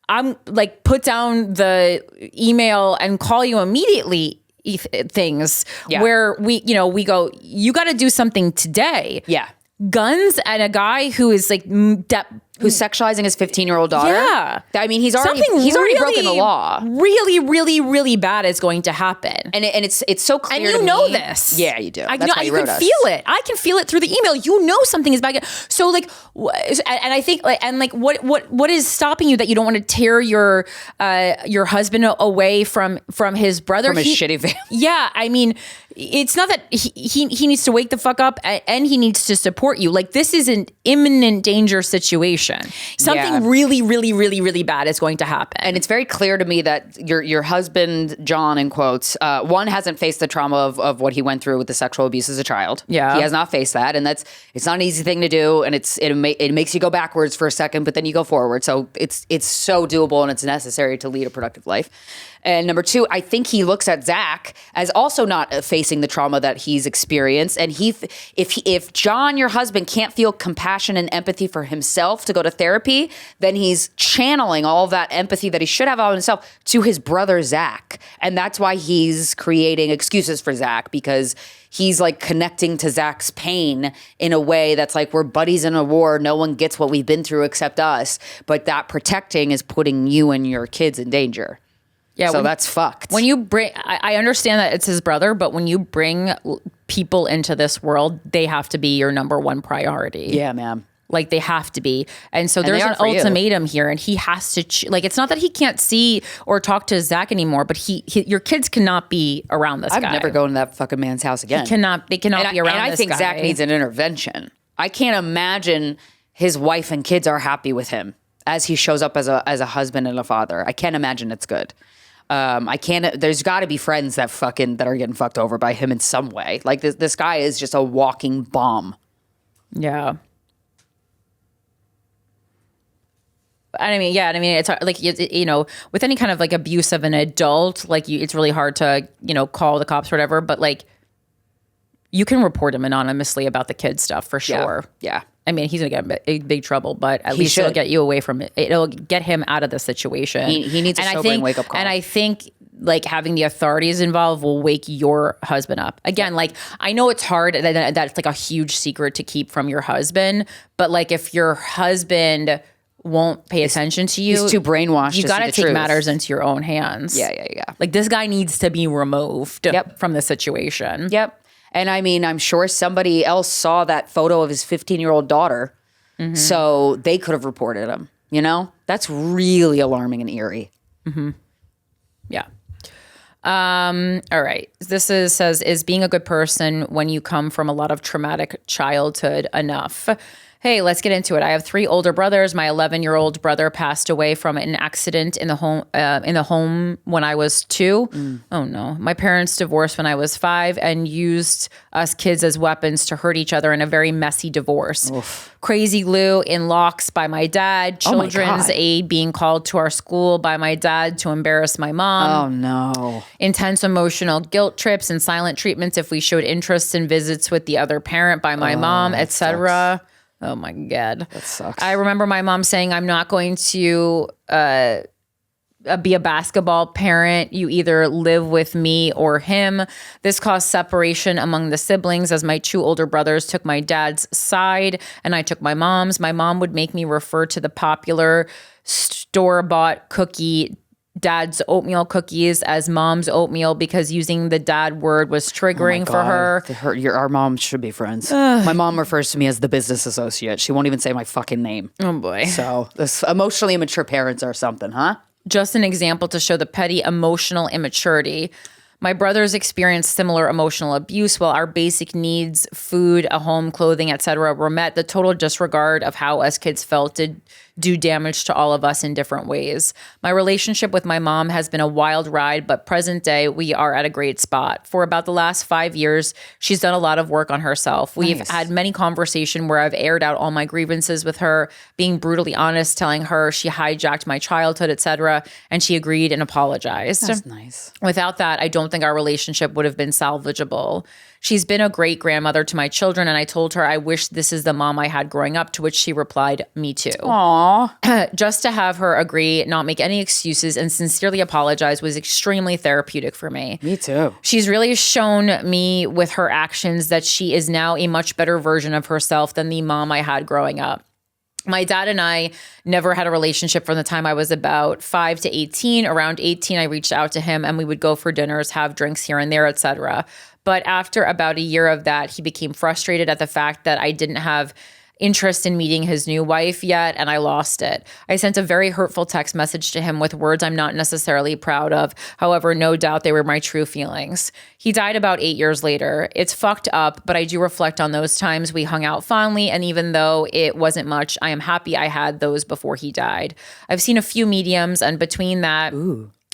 [SPEAKER 1] I'm like, put down the email and call you immediately things where we go, you got to do something today.
[SPEAKER 2] Yeah.
[SPEAKER 1] Guns and a guy who is like
[SPEAKER 2] who's sexualizing his 15-year-old daughter.
[SPEAKER 1] Yeah.
[SPEAKER 2] I mean, he's already broken the law.
[SPEAKER 1] Really, really, really bad is going to happen.
[SPEAKER 2] And it's so clear.
[SPEAKER 1] And you know this.
[SPEAKER 2] Yeah, you do.
[SPEAKER 1] You can feel it. I can feel it through the email. You know something is bad. So like, and I think what is stopping you that you don't want to tear your husband away from his brother?
[SPEAKER 2] From his shitty family.
[SPEAKER 1] Yeah, I mean, it's not that he needs to wake the fuck up and he needs to support you. Like, this is an imminent danger situation. Something really, really, really, really bad is going to happen.
[SPEAKER 2] And it's very clear to me that your husband, John, in quotes, one, hasn't faced the trauma of what he went through with the sexual abuse as a child.
[SPEAKER 1] Yeah.
[SPEAKER 2] He has not faced that. And it's not an easy thing to do. And it makes you go backwards for a second, but then you go forward. So it's so doable, and it's necessary to lead a productive life. And number two, I think he looks at Zach as also not facing the trauma that he's experienced. And if John, your husband, can't feel compassion and empathy for himself to go to therapy, then he's channeling all of that empathy that he should have on himself to his brother, Zach. And that's why he's creating excuses for Zach, because he's like connecting to Zach's pain in a way that's like, we're buddies in a war. No one gets what we've been through except us. But that protecting is putting you and your kids in danger. Yeah, so that's fucked.
[SPEAKER 1] When you bring, I understand that it's his brother, but when you bring people into this world, they have to be your number one priority.
[SPEAKER 2] Yeah, ma'am.
[SPEAKER 1] Like, they have to be. And so there's an ultimatum here, and he has to, like, it's not that he can't see or talk to Zach anymore, but your kids cannot be around this guy.
[SPEAKER 2] I'm never going to that fucking man's house again.
[SPEAKER 1] They cannot be around this guy. And
[SPEAKER 2] I think Zach needs an intervention. I can't imagine his wife and kids are happy with him as he shows up as a husband and a father. I can't imagine it's good. There's got to be friends that are getting fucked over by him in some way. Like, this guy is just a walking bomb.
[SPEAKER 1] Yeah. I mean, it's like, with any kind of like abuse of an adult, like it's really hard to, call the cops or whatever, but like, you can report him anonymously about the kid stuff for sure.
[SPEAKER 2] Yeah.
[SPEAKER 1] I mean, he's going to get in big trouble, but at least it'll get you away from it. It'll get him out of the situation.
[SPEAKER 2] He needs a sobering wake-up call.
[SPEAKER 1] And I think, like, having the authorities involved will wake your husband up. Again, like, I know it's hard. That's like a huge secret to keep from your husband. But, like, if your husband won't pay attention to you,
[SPEAKER 2] he's too brainwashed.
[SPEAKER 1] You got to take matters into your own hands.
[SPEAKER 2] Yeah.
[SPEAKER 1] Like, this guy needs to be removed from the situation.
[SPEAKER 2] Yep. And I mean, I'm sure somebody else saw that photo of his 15-year-old daughter, so they could have reported him. That's really alarming and eerie.
[SPEAKER 1] Mm-hmm. Yeah. All right. This says, is being a good person when you come from a lot of traumatic childhood enough? Hey, let's get into it. I have 3 older brothers. My 11-year-old brother passed away from an accident in the home when I was 2. Oh no. My parents divorced when I was 5 and used us kids as weapons to hurt each other in a very messy divorce. Oof. Crazy glue in locks by my dad. Children's aid being called to our school by my dad to embarrass my mom.
[SPEAKER 2] Oh no.
[SPEAKER 1] Intense emotional guilt trips and silent treatments if we showed interest in visits with the other parent by my mom, etc. Oh my God.
[SPEAKER 2] That sucks.
[SPEAKER 1] I remember my mom saying, I'm not going to be a basketball parent. You either live with me or him. This caused separation among the siblings as my 2 older brothers took my dad's side and I took my mom's. My mom would make me refer to the popular store-bought cookie dad's oatmeal cookies as mom's oatmeal because using the dad word was triggering for her.
[SPEAKER 2] Our mom should be friends. My mom refers to me as the business associate. She won't even say my fucking name.
[SPEAKER 1] Oh boy.
[SPEAKER 2] So this emotionally immature parents or something, huh?
[SPEAKER 1] Just an example to show the petty emotional immaturity. My brothers experienced similar emotional abuse while our basic needs, food, a home, clothing, etc., were met. The total disregard of how us kids felt did do damage to all of us in different ways. My relationship with my mom has been a wild ride, but present day, we are at a great spot. For about the last 5 years, she's done a lot of work on herself. We've had many conversations where I've aired out all my grievances with her, being brutally honest, telling her she hijacked my childhood, etc., and she agreed and apologized.
[SPEAKER 2] That's nice.
[SPEAKER 1] Without that, I don't think our relationship would have been salvageable. She's been a great grandmother to my children, and I told her I wish this is the mom I had growing up, to which she replied, me too.
[SPEAKER 2] Aww.
[SPEAKER 1] Just to have her agree, not make any excuses, and sincerely apologize was extremely therapeutic for me.
[SPEAKER 2] Me too.
[SPEAKER 1] She's really shown me with her actions that she is now a much better version of herself than the mom I had growing up. My dad and I never had a relationship from the time I was about 5 to 18. Around 18, I reached out to him and we would go for dinners, have drinks here and there, etc. But after about a year of that, he became frustrated at the fact that I didn't have interest in meeting his new wife yet, and I lost it. I sent a very hurtful text message to him with words I'm not necessarily proud of. However, no doubt they were my true feelings. He died about 8 years later. It's fucked up, but I do reflect on those times we hung out fondly, and even though it wasn't much, I am happy I had those before he died. I've seen a few mediums, and between that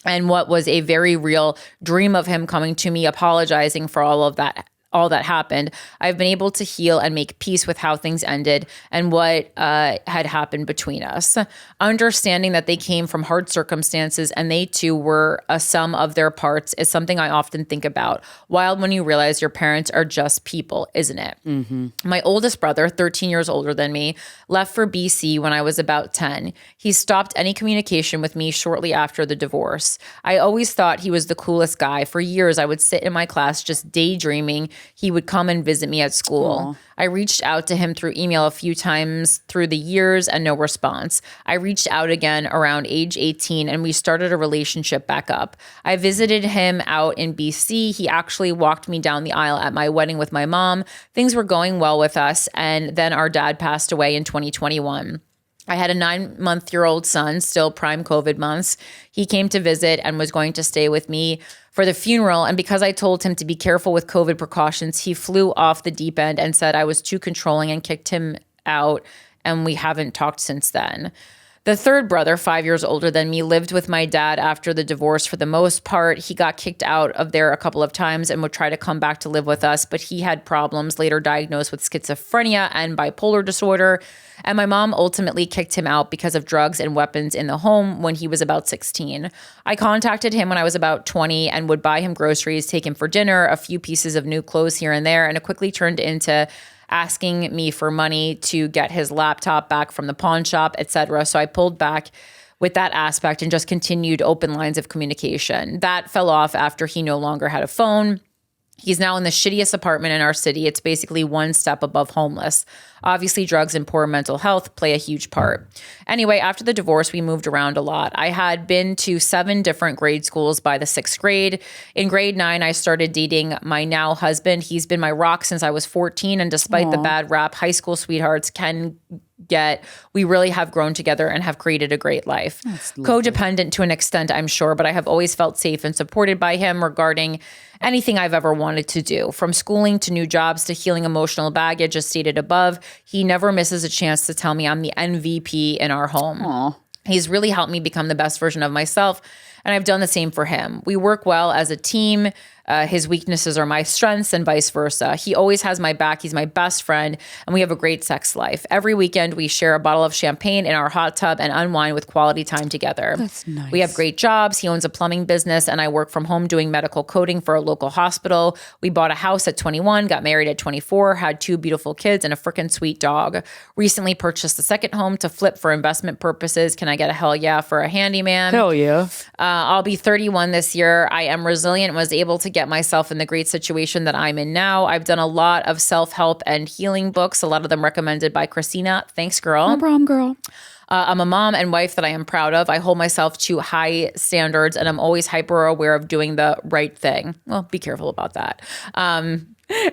[SPEAKER 1] and what was a very real dream of him coming to me, apologizing for all that happened, I've been able to heal and make peace with how things ended and what had happened between us. Understanding that they came from hard circumstances and they too were a sum of their parts is something I often think about. Wild when you realize your parents are just people, isn't it? Mm-hmm. My oldest brother, 13 years older than me, left for BC when I was about 10. He stopped any communication with me shortly after the divorce. I always thought he was the coolest guy. For years, I would sit in my class just daydreaming he would come and visit me at school. Aww. I reached out to him through email a few times through the years and no response. I reached out again around age 18 and we started a relationship back up. I visited him out in BC. He actually walked me down the aisle at my wedding with my mom. Things were going well with us, and then our dad passed away in 2021. I had a 9-month-old son, still prime COVID months. He came to visit and was going to stay with me for the funeral. And because I told him to be careful with COVID precautions, he flew off the deep end and said I was too controlling and kicked him out. And we haven't talked since then. The third brother, 5 years older than me, lived with my dad after the divorce for the most part. He got kicked out of there a couple of times and would try to come back to live with us, but he had problems, later diagnosed with schizophrenia and bipolar disorder. And my mom ultimately kicked him out because of drugs and weapons in the home when he was about 16. I contacted him when I was about 20 and would buy him groceries, take him for dinner, a few pieces of new clothes here and there, and it quickly turned into asking me for money to get his laptop back from the pawn shop, etc. So I pulled back with that aspect and just continued open lines of communication. That fell off after he no longer had a phone. He's now in the shittiest apartment in our city. It's basically one step above homeless. Obviously, drugs and poor mental health play a huge part. Anyway, after the divorce, we moved around a lot. I had been to 7 different grade schools by the 6th grade. In grade 9, I started dating my now husband. He's been my rock since I was 14, and despite the bad rap high school sweethearts can get, we really have grown together and have created a great life. Codependent to an extent, I'm sure, but I have always felt safe and supported by him regarding anything I've ever wanted to do, from schooling to new jobs to healing emotional baggage, as stated above. He never misses a chance to tell me I'm the MVP in our home.
[SPEAKER 2] Aww.
[SPEAKER 1] He's really helped me become the best version of myself, and I've done the same for him. We work well as a team. His weaknesses are my strengths and vice versa. He always has my back. He's my best friend, and we have a great sex life. Every weekend, we share a bottle of champagne in our hot tub and unwind with quality time together.
[SPEAKER 2] That's nice.
[SPEAKER 1] We have great jobs. He owns a plumbing business, and I work from home doing medical coding for a local hospital. We bought a house at 21, got married at 24, had 2 beautiful kids, and a freaking sweet dog. Recently purchased a second home to flip for investment purposes. Can I get a hell yeah for a handyman?
[SPEAKER 2] Hell yeah.
[SPEAKER 1] I'll be 31 this year. I am resilient and was able to get myself in the great situation that I'm in now. I've done a lot of self-help and healing books, a lot of them recommended by Krystyna. Thanks, girl.
[SPEAKER 2] No problem, girl.
[SPEAKER 1] I'm a mom and wife that I am proud of. I hold myself to high standards, and I'm always hyper aware of doing the right thing. Well, be careful about that.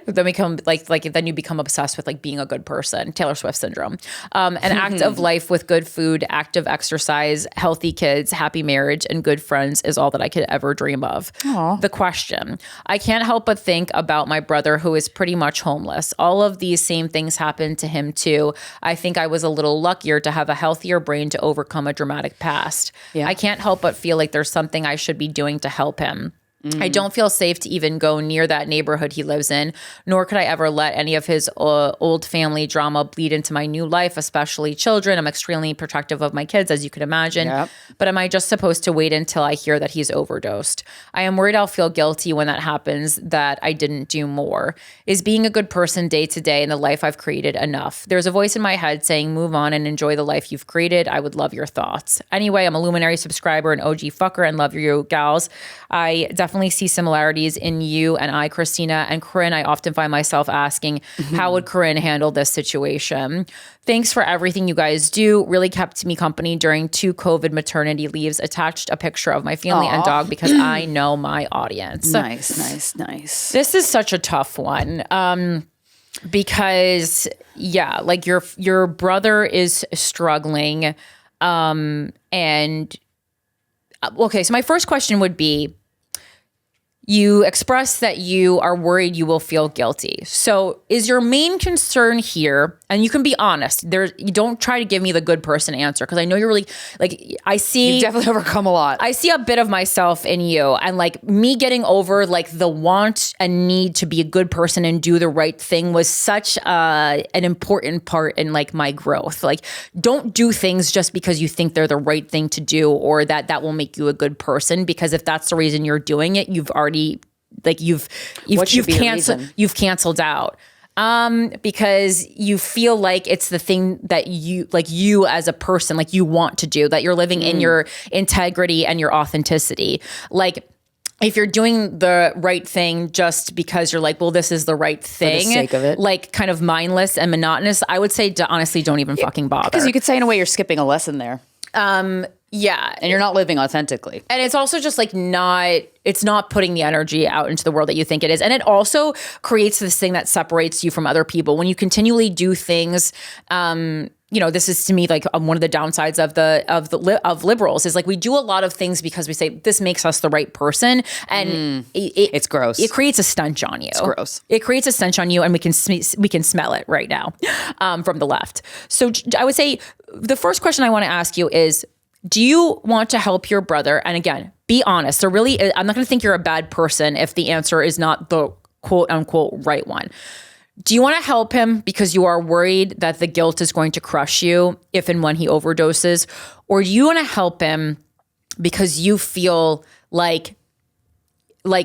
[SPEAKER 1] Then then you become obsessed with like being a good person. Taylor Swift syndrome. An active life with good food, active exercise, healthy kids, happy marriage, and good friends is all that I could ever dream of.
[SPEAKER 2] Aww.
[SPEAKER 1] The question: I can't help but think about my brother, who is pretty much homeless. All of these same things happened to him too. I think I was a little luckier to have a healthier brain to overcome a dramatic past.
[SPEAKER 2] Yeah.
[SPEAKER 1] I can't help but feel like there's something I should be doing to help him. I don't feel safe to even go near that neighborhood he lives in, nor could I ever let any of his old family drama bleed into my new life, especially children. I'm extremely protective of my kids, as you can imagine.
[SPEAKER 2] Yep.
[SPEAKER 1] But am I just supposed to wait until I hear that he's overdosed? I am worried I'll feel guilty when that happens, that I didn't do more. Is being a good person day to day in the life I've created enough? There's a voice in my head saying, move on and enjoy the life you've created. I would love your thoughts. Anyway, I'm a Luminary subscriber and OG fucker and love you gals. I definitely see similarities in you and I, Krystyna, and Corinne. I often find myself asking, how would Corinne handle this situation? Thanks for everything you guys do. Really kept me company during 2 COVID maternity leaves. Attached a picture of my family and dog because I know my audience.
[SPEAKER 2] Nice.
[SPEAKER 1] This is such a tough one. Because like your brother is struggling. Okay, so my first question would be, you express that you are worried you will feel guilty. So is your main concern here, and you can be honest, you don't try to give me the good person answer, because I know you're really, like, I see...
[SPEAKER 2] You've definitely overcome a lot.
[SPEAKER 1] I see a bit of myself in you, and like me getting over like the want and need to be a good person and do the right thing was such an important part in like my growth. Like, don't do things just because you think they're the right thing to do or that will make you a good person, because if that's the reason you're doing it, you've already you've canceled out. Because you feel like it's the thing that you as a person, like you want to do, that you're living in your integrity and your authenticity. Like, if you're doing the right thing just because you're like, well, this is the right thing,
[SPEAKER 2] for the sake of it,
[SPEAKER 1] like kind of mindless and monotonous, I would say honestly, don't even fucking bother.
[SPEAKER 2] Because you could say in a way you're skipping a lesson there.
[SPEAKER 1] Yeah.
[SPEAKER 2] And you're not living authentically.
[SPEAKER 1] And it's also just like it's not putting the energy out into the world that you think it is. And it also creates this thing that separates you from other people. When you continually do things, this is to me like one of the downsides of liberals is like we do a lot of things because we say this makes us the right person, and
[SPEAKER 2] it's gross.
[SPEAKER 1] It creates a stench on you.
[SPEAKER 2] It's gross.
[SPEAKER 1] It creates a stench on you, and we can smell it right now from the left. So I would say the first question I want to ask you is, do you want to help your brother? And again, be honest. So really, I'm not going to think you're a bad person if the answer is not the quote unquote right one. Do you want to help him because you are worried that the guilt is going to crush you if and when he overdoses? Or do you want to help him because you feel like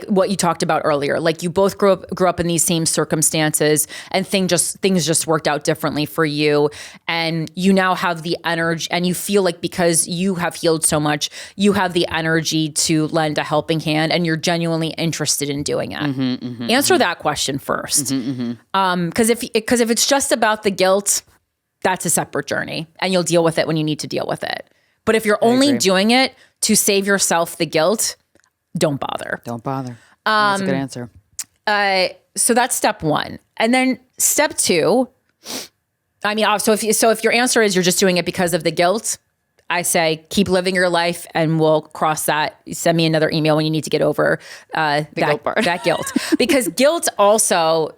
[SPEAKER 1] what you talked about earlier, like you both grew up in these same circumstances, and things just worked out differently for you, and you now have the energy, and you feel like because you have healed so much, you have the energy to lend a helping hand, and you're genuinely interested in doing it. Answer that question first, because if it's just about the guilt, that's a separate journey, and you'll deal with it when you need to deal with it. But if you're only doing it to save yourself the guilt, don't bother.
[SPEAKER 2] Don't bother. That's a good answer.
[SPEAKER 1] So that's step one. And then step two, I mean, so if your answer is you're just doing it because of the guilt, I say keep living your life, and we'll cross that. Send me another email when you need to get over
[SPEAKER 2] guilt part.
[SPEAKER 1] that guilt. Because guilt also,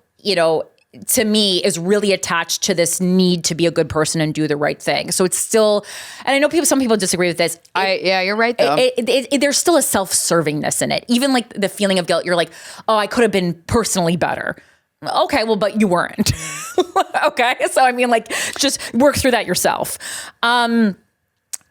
[SPEAKER 1] to me is really attached to this need to be a good person and do the right thing. So it's still, and I know some people disagree with this.
[SPEAKER 2] Yeah, you're right though.
[SPEAKER 1] There's still a self-servingness in it. Even like the feeling of guilt, you're like, oh, I could have been personally better. Okay, well, but you weren't. Okay, so I mean, like, just work through that yourself. But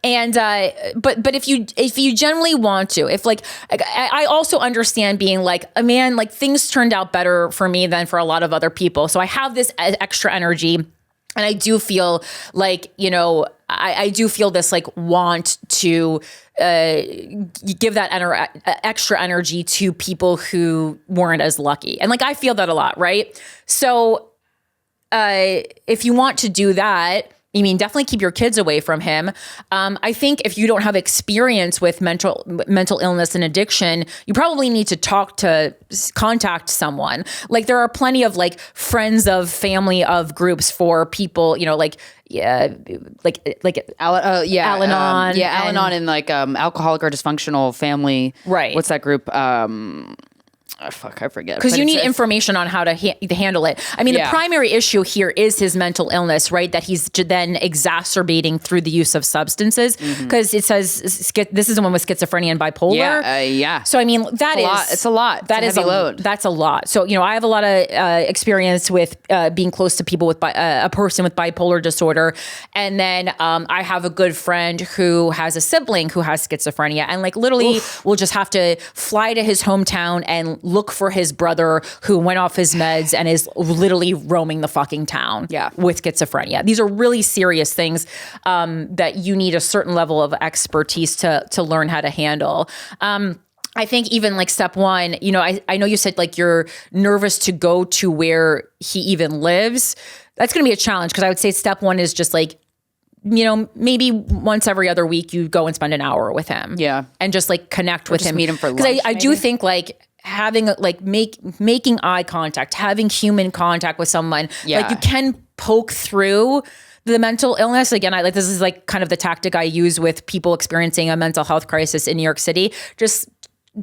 [SPEAKER 1] if you generally want to, if like, I also understand being like, man, like things turned out better for me than for a lot of other people. So I have this extra energy, and I do feel like, you know, I do feel this like want to give that extra energy to people who weren't as lucky. And like, I feel that a lot, right? So if you want to do that, I mean, definitely keep your kids away from him. I think if you don't have experience with mental illness and addiction, you probably need to contact someone. Like there are plenty of like friends of family of groups for people, you know, like Al-Anon.
[SPEAKER 2] Al-Anon and like alcoholic or dysfunctional family.
[SPEAKER 1] Right.
[SPEAKER 2] What's that group? I forget.
[SPEAKER 1] Because you need information on how to handle it. I mean, the primary issue here is his mental illness, right? That he's then exacerbating through the use of substances. Because it says this is the one with schizophrenia and bipolar.
[SPEAKER 2] Yeah.
[SPEAKER 1] So I mean,
[SPEAKER 2] it's a lot. That is a load.
[SPEAKER 1] That's a lot. So you know, I have a lot of experience with being close to people with a person with bipolar disorder, and then I have a good friend who has a sibling who has schizophrenia, and like literally, we'll just have to fly to his hometown and look for his brother who went off his meds and is literally roaming the fucking town with schizophrenia. These are really serious things that you need a certain level of expertise to learn how to handle. I think even like step one, you know, I know you said like you're nervous to go to where he even lives. That's going to be a challenge because I would say step one is just like, you know, maybe once every other week you go and spend an hour with him. Yeah. And just like connect with him.
[SPEAKER 2] Meet him for lunch.
[SPEAKER 1] Because I do think like having like making eye contact, having human contact with someone, like you can poke through the mental illness. Again, this is like kind of the tactic I use with people experiencing a mental health crisis in New York City, just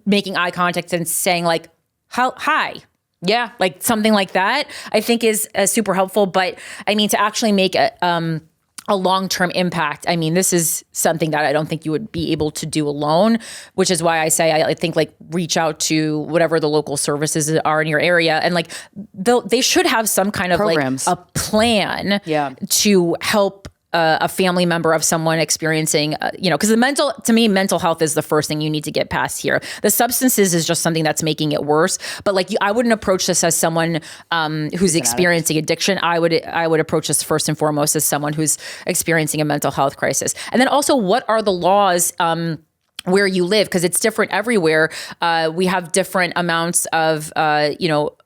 [SPEAKER 1] making eye contact and saying like, hi. Yeah. Like something like that, I think is super helpful. But I mean, to actually make a long-term impact. I mean, this is something that I don't think you would be able to do alone, which is why I say I think like reach out to whatever the local services are in your area, and like they should have some kind of programs, like a plan to help a family member of someone experiencing, you know, because to me, mental health is the first thing you need to get past here. The substances is just something that's making it worse. But like, I wouldn't approach this as someone who's experiencing addiction. I would approach this first and foremost as someone who's experiencing a mental health crisis. And then also, what are the laws where you live? Because it's different everywhere. We have different amounts of,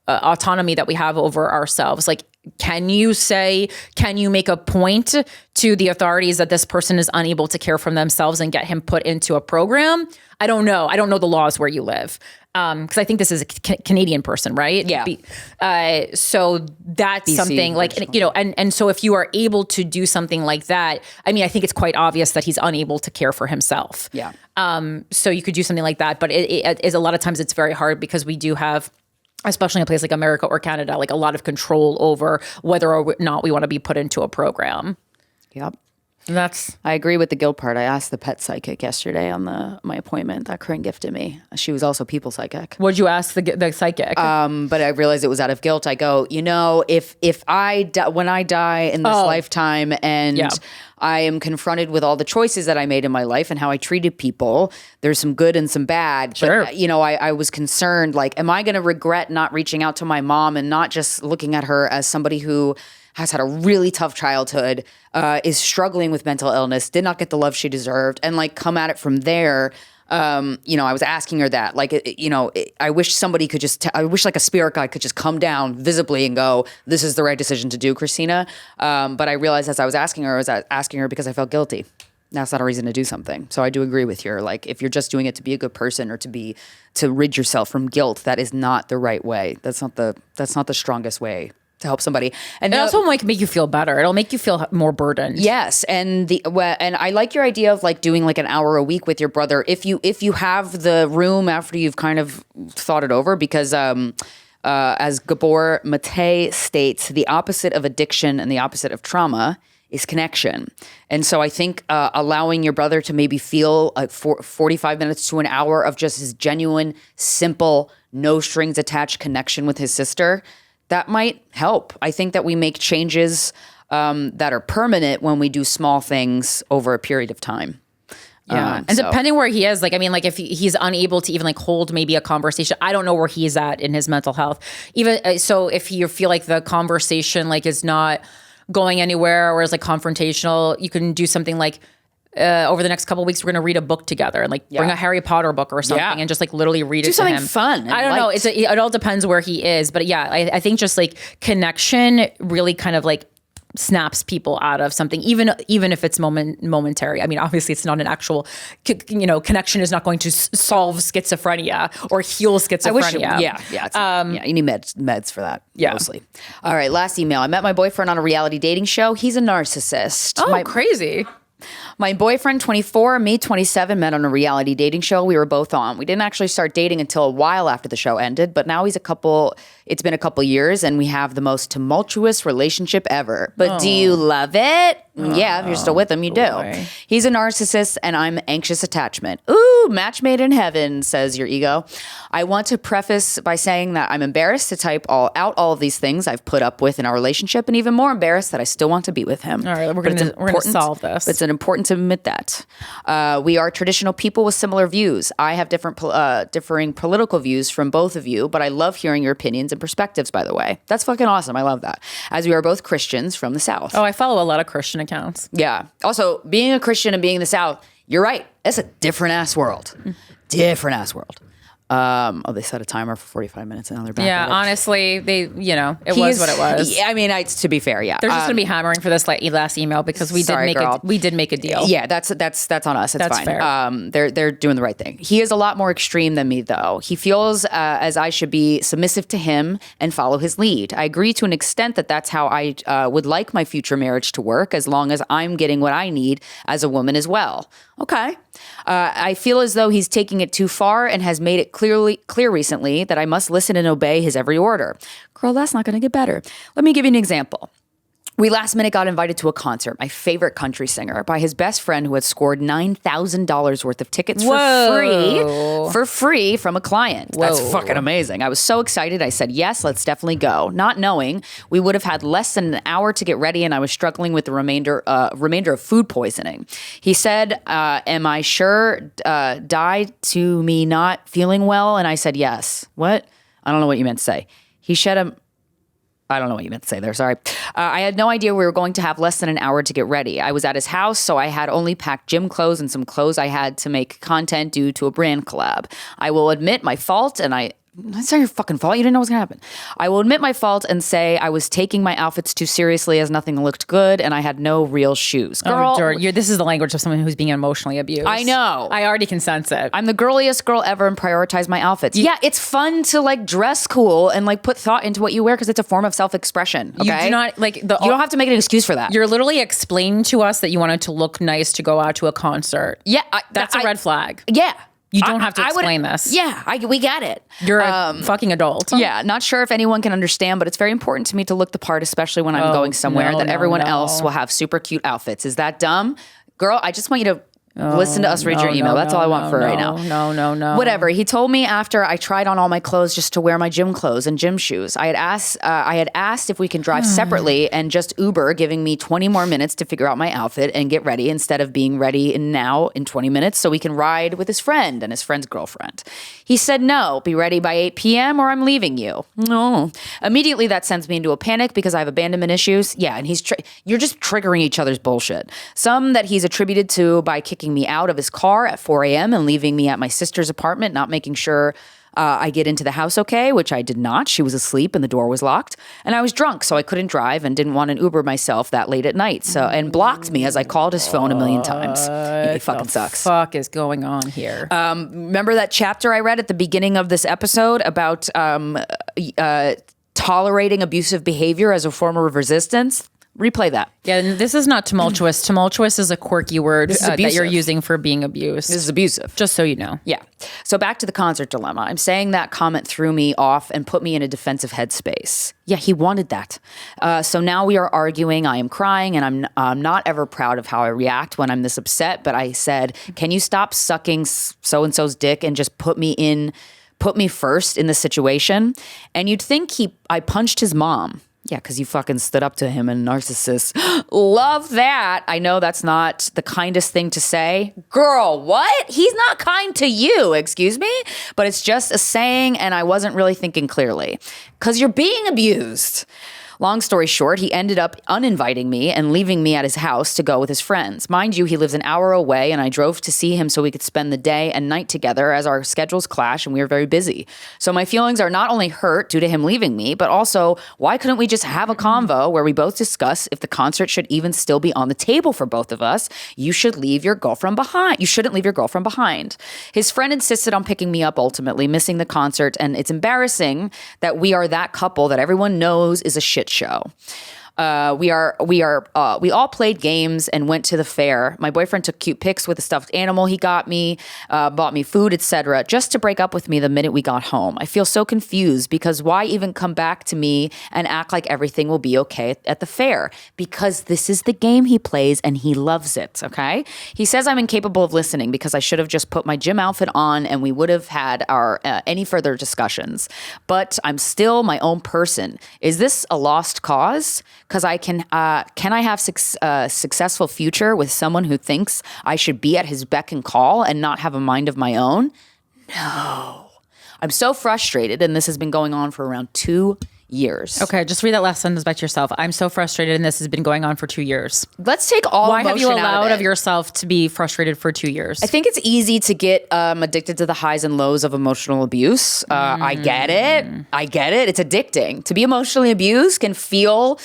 [SPEAKER 1] autonomy that we have over ourselves. Like, can you make a point to the authorities that this person is unable to care for themselves and get him put into a program? I don't know. I don't know the laws where you live. Because I think this is a Canadian person, right? Yeah. So that's BC, something like, you know, and so if you are able to do something like that, I mean, I think it's quite obvious that he's unable to care for himself. Yeah. So you could do something like that, but it is a lot of times it's very hard because we do have, especially in a place like America or Canada, like a lot of control over whether or not we want to be put into a program. Yep.
[SPEAKER 2] I agree with the guilt part. I asked the pet psychic yesterday on my appointment that Corinne gifted me. She was also people psychic.
[SPEAKER 1] What'd you ask the psychic?
[SPEAKER 2] But I realized it was out of guilt. I go, you know, when I die in this lifetime and I am confronted with all the choices that I made in my life and how I treated people, there's some good and some bad. Sure. But, you know, I was concerned, like, am I going to regret not reaching out to my mom and not just looking at her as somebody who has had a really tough childhood, is struggling with mental illness, did not get the love she deserved, and like come at it from there. You know, I was asking her that, like, I wish somebody could I wish like a spirit guide could just come down visibly and go, this is the right decision to do, Krystyna. But I realized as I was asking her because I felt guilty. That's not a reason to do something. So I do agree with you. Like, if you're just doing it to be a good person or to rid yourself from guilt, that is not the right way. That's not the strongest way to help somebody. And
[SPEAKER 1] it also might make you feel better. It'll make you feel more burdened.
[SPEAKER 2] Yes. And I like your idea of like doing like an hour a week with your brother if you have the room after you've kind of thought it over, because as Gabor Mate states, the opposite of addiction and the opposite of trauma is connection. And so I think allowing your brother to maybe feel 45 minutes to an hour of just his genuine, simple, no strings attached connection with his sister, that might help. I think that we make changes that are permanent when we do small things over a period of time.
[SPEAKER 1] Yeah. And depending where he is, like, I mean, like if he's unable to even like hold maybe a conversation, I don't know where he's at in his mental health. Even so, if you feel like the conversation like is not going anywhere or is like confrontational, you can do something like over the next couple of weeks, we're going to read a book together and like bring a Harry Potter book or something and just like literally read it to him.
[SPEAKER 2] Do something fun.
[SPEAKER 1] I don't know. It all depends where he is. But yeah, I think just like connection really kind of like snaps people out of something, even if it's momentary. I mean, obviously it's not an actual, connection is not going to solve schizophrenia or heal schizophrenia.
[SPEAKER 2] You need meds for that. Mostly. All right, last email. I met my boyfriend on a reality dating show. He's a narcissist.
[SPEAKER 1] Oh, crazy.
[SPEAKER 2] My boyfriend, 24, me, 27, met on a reality dating show we were both on. We didn't actually start dating until a while after the show ended, but now it's been a couple years and we have the most tumultuous relationship ever. But do you love it? Yeah, if you're still with him, you do. He's a narcissist and I'm anxious attachment. Ooh, match made in heaven, says your ego. I want to preface by saying that I'm embarrassed to type all of these things I've put up with in our relationship, and even more embarrassed that I still want to be with him.
[SPEAKER 1] All right, we're going to solve this.
[SPEAKER 2] It's important to admit that. We are traditional people with similar views. I have differing political views from both of you, but I love hearing your opinions and perspectives, by the way. That's fucking awesome. I love that. As we are both Christians from the South.
[SPEAKER 1] Oh, I follow a lot of Christian accounts.
[SPEAKER 2] Yeah. Also, being a Christian and being in the South, you're right. It's a different ass world. Different ass world. They set a timer for 45 minutes and now they're back.
[SPEAKER 1] Yeah, honestly, it was what it was.
[SPEAKER 2] I mean, to be fair, yeah.
[SPEAKER 1] They're just going to be hammering for this last email because we did make a deal.
[SPEAKER 2] Yeah, that's on us. It's fine.
[SPEAKER 1] Fair.
[SPEAKER 2] They're doing the right thing. He is a lot more extreme than me, though. He feels as I should be submissive to him and follow his lead. I agree to an extent that that's how I would like my future marriage to work, as long as I'm getting what I need as a woman as well. Okay. I feel as though he's taking it too far and has made it clear recently that I must listen and obey his every order. Girl, that's not going to get better. Let me give you an example. We last minute got invited to a concert, my favorite country singer, by his best friend who had scored $9,000 worth of tickets for free from a client. That's fucking amazing. I was so excited. I said, yes, let's definitely go. Not knowing we would have had less than an hour to get ready and I was struggling with the remainder of food poisoning. He said, am I sure die to me not feeling well? And I said, yes. What? I don't know what you meant to say. I don't know what you meant to say there. Sorry. I had no idea we were going to have less than an hour to get ready. I was at his house, so I had only packed gym clothes and some clothes I had to make content due to a brand collab. I will admit my fault, that's not your fucking fault. You didn't know what was going to happen. I will admit my fault and say I was taking my outfits too seriously as nothing looked good and I had no real shoes. Girl,
[SPEAKER 1] this is the language of someone who's being emotionally abused.
[SPEAKER 2] I know.
[SPEAKER 1] I already can sense it.
[SPEAKER 2] I'm the girliest girl ever and prioritize my outfits. Yeah, it's fun to like dress cool and like put thought into what you wear because it's a form of self-expression. Okay?
[SPEAKER 1] You do not like
[SPEAKER 2] you don't have to make an excuse for that.
[SPEAKER 1] You're literally explaining to us that you wanted to look nice to go out to a concert.
[SPEAKER 2] Yeah.
[SPEAKER 1] That's a red flag.
[SPEAKER 2] Yeah.
[SPEAKER 1] You don't have to explain this.
[SPEAKER 2] Yeah, we get it.
[SPEAKER 1] You're a fucking adult.
[SPEAKER 2] Yeah, not sure if anyone can understand, but it's very important to me to look the part, especially when I'm going somewhere that everyone else will have super cute outfits. Is that dumb? Girl, I just want you to listen to us read your email. That's all I want for right now.
[SPEAKER 1] No.
[SPEAKER 2] Whatever. He told me after I tried on all my clothes just to wear my gym clothes and gym shoes. I had asked if we can drive separately and just Uber, giving me 20 more minutes to figure out my outfit and get ready instead of being ready in 20 minutes so we can ride with his friend and his friend's girlfriend. He said, no, be ready by 8 p.m. or I'm leaving you. No. Immediately that sends me into a panic because I have abandonment issues. Yeah, and you're just triggering each other's bullshit. Some that he's attributed to by kicking me out of his car at 4 a.m. and leaving me at my sister's apartment, not making sure I get into the house okay, which I did not. She was asleep and the door was locked. And I was drunk, so I couldn't drive and didn't want an Uber myself that late at night. And blocked me as I called his phone a million times. He fucking sucks.
[SPEAKER 1] What the fuck is going on here?
[SPEAKER 2] Remember that chapter I read at the beginning of this episode about tolerating abusive behavior as a form of resistance? Replay that.
[SPEAKER 1] Yeah, and this is not tumultuous. Tumultuous is a quirky word that you're
[SPEAKER 2] abusive.
[SPEAKER 1] using for being abused.
[SPEAKER 2] This is abusive.
[SPEAKER 1] Just so you know.
[SPEAKER 2] Yeah. So back to the concert dilemma. I'm saying that comment threw me off and put me in a defensive headspace. Yeah, he wanted that. So now we are arguing. I am crying, and I'm not ever proud of how I react when I'm this upset. But I said, can you stop sucking so-and-so's dick and just put me first in the situation? And you'd think I punched his mom. Yeah, because you fucking stood up to him and narcissist. Love that. I know that's not the kindest thing to say. Girl, what? He's not kind to you, excuse me? But it's just a saying, and I wasn't really thinking clearly. Because you're being abused. Long story short, he ended up uninviting me and leaving me at his house to go with his friends. Mind you, he lives an hour away, and I drove to see him so we could spend the day and night together as our schedules clash and we were very busy. So my feelings are not only hurt due to him leaving me, but also why couldn't we just have a convo where we both discuss if the concert should even still be on the table for both of us? You should leave your girlfriend behind. You shouldn't leave your girlfriend behind. His friend insisted on picking me up, ultimately missing the concert, and it's embarrassing that we are that couple that everyone knows is a shit show. We all played games and went to the fair. My boyfriend took cute pics with a stuffed animal he got me, bought me food, etc., just to break up with me the minute we got home. I feel so confused because why even come back to me and act like everything will be okay at the fair? Because this is the game he plays and he loves it, okay? He says I'm incapable of listening because I should have just put my gym outfit on and we would have had our any further discussions. But I'm still my own person. Is this a lost cause? Because can I have a successful future with someone who thinks I should be at his beck and call and not have a mind of my own? No. I'm so frustrated, and this has been going on for around 2 years.
[SPEAKER 1] Okay, just read that last sentence back to yourself. I'm so frustrated, and this has been going on for 2 years.
[SPEAKER 2] Let's take all
[SPEAKER 1] Why
[SPEAKER 2] emotion
[SPEAKER 1] have you allowed
[SPEAKER 2] out
[SPEAKER 1] of yourself to be frustrated for 2 years?
[SPEAKER 2] I think it's easy to get addicted to the highs and lows of emotional abuse. I get it. It's addicting. To be emotionally abused can feel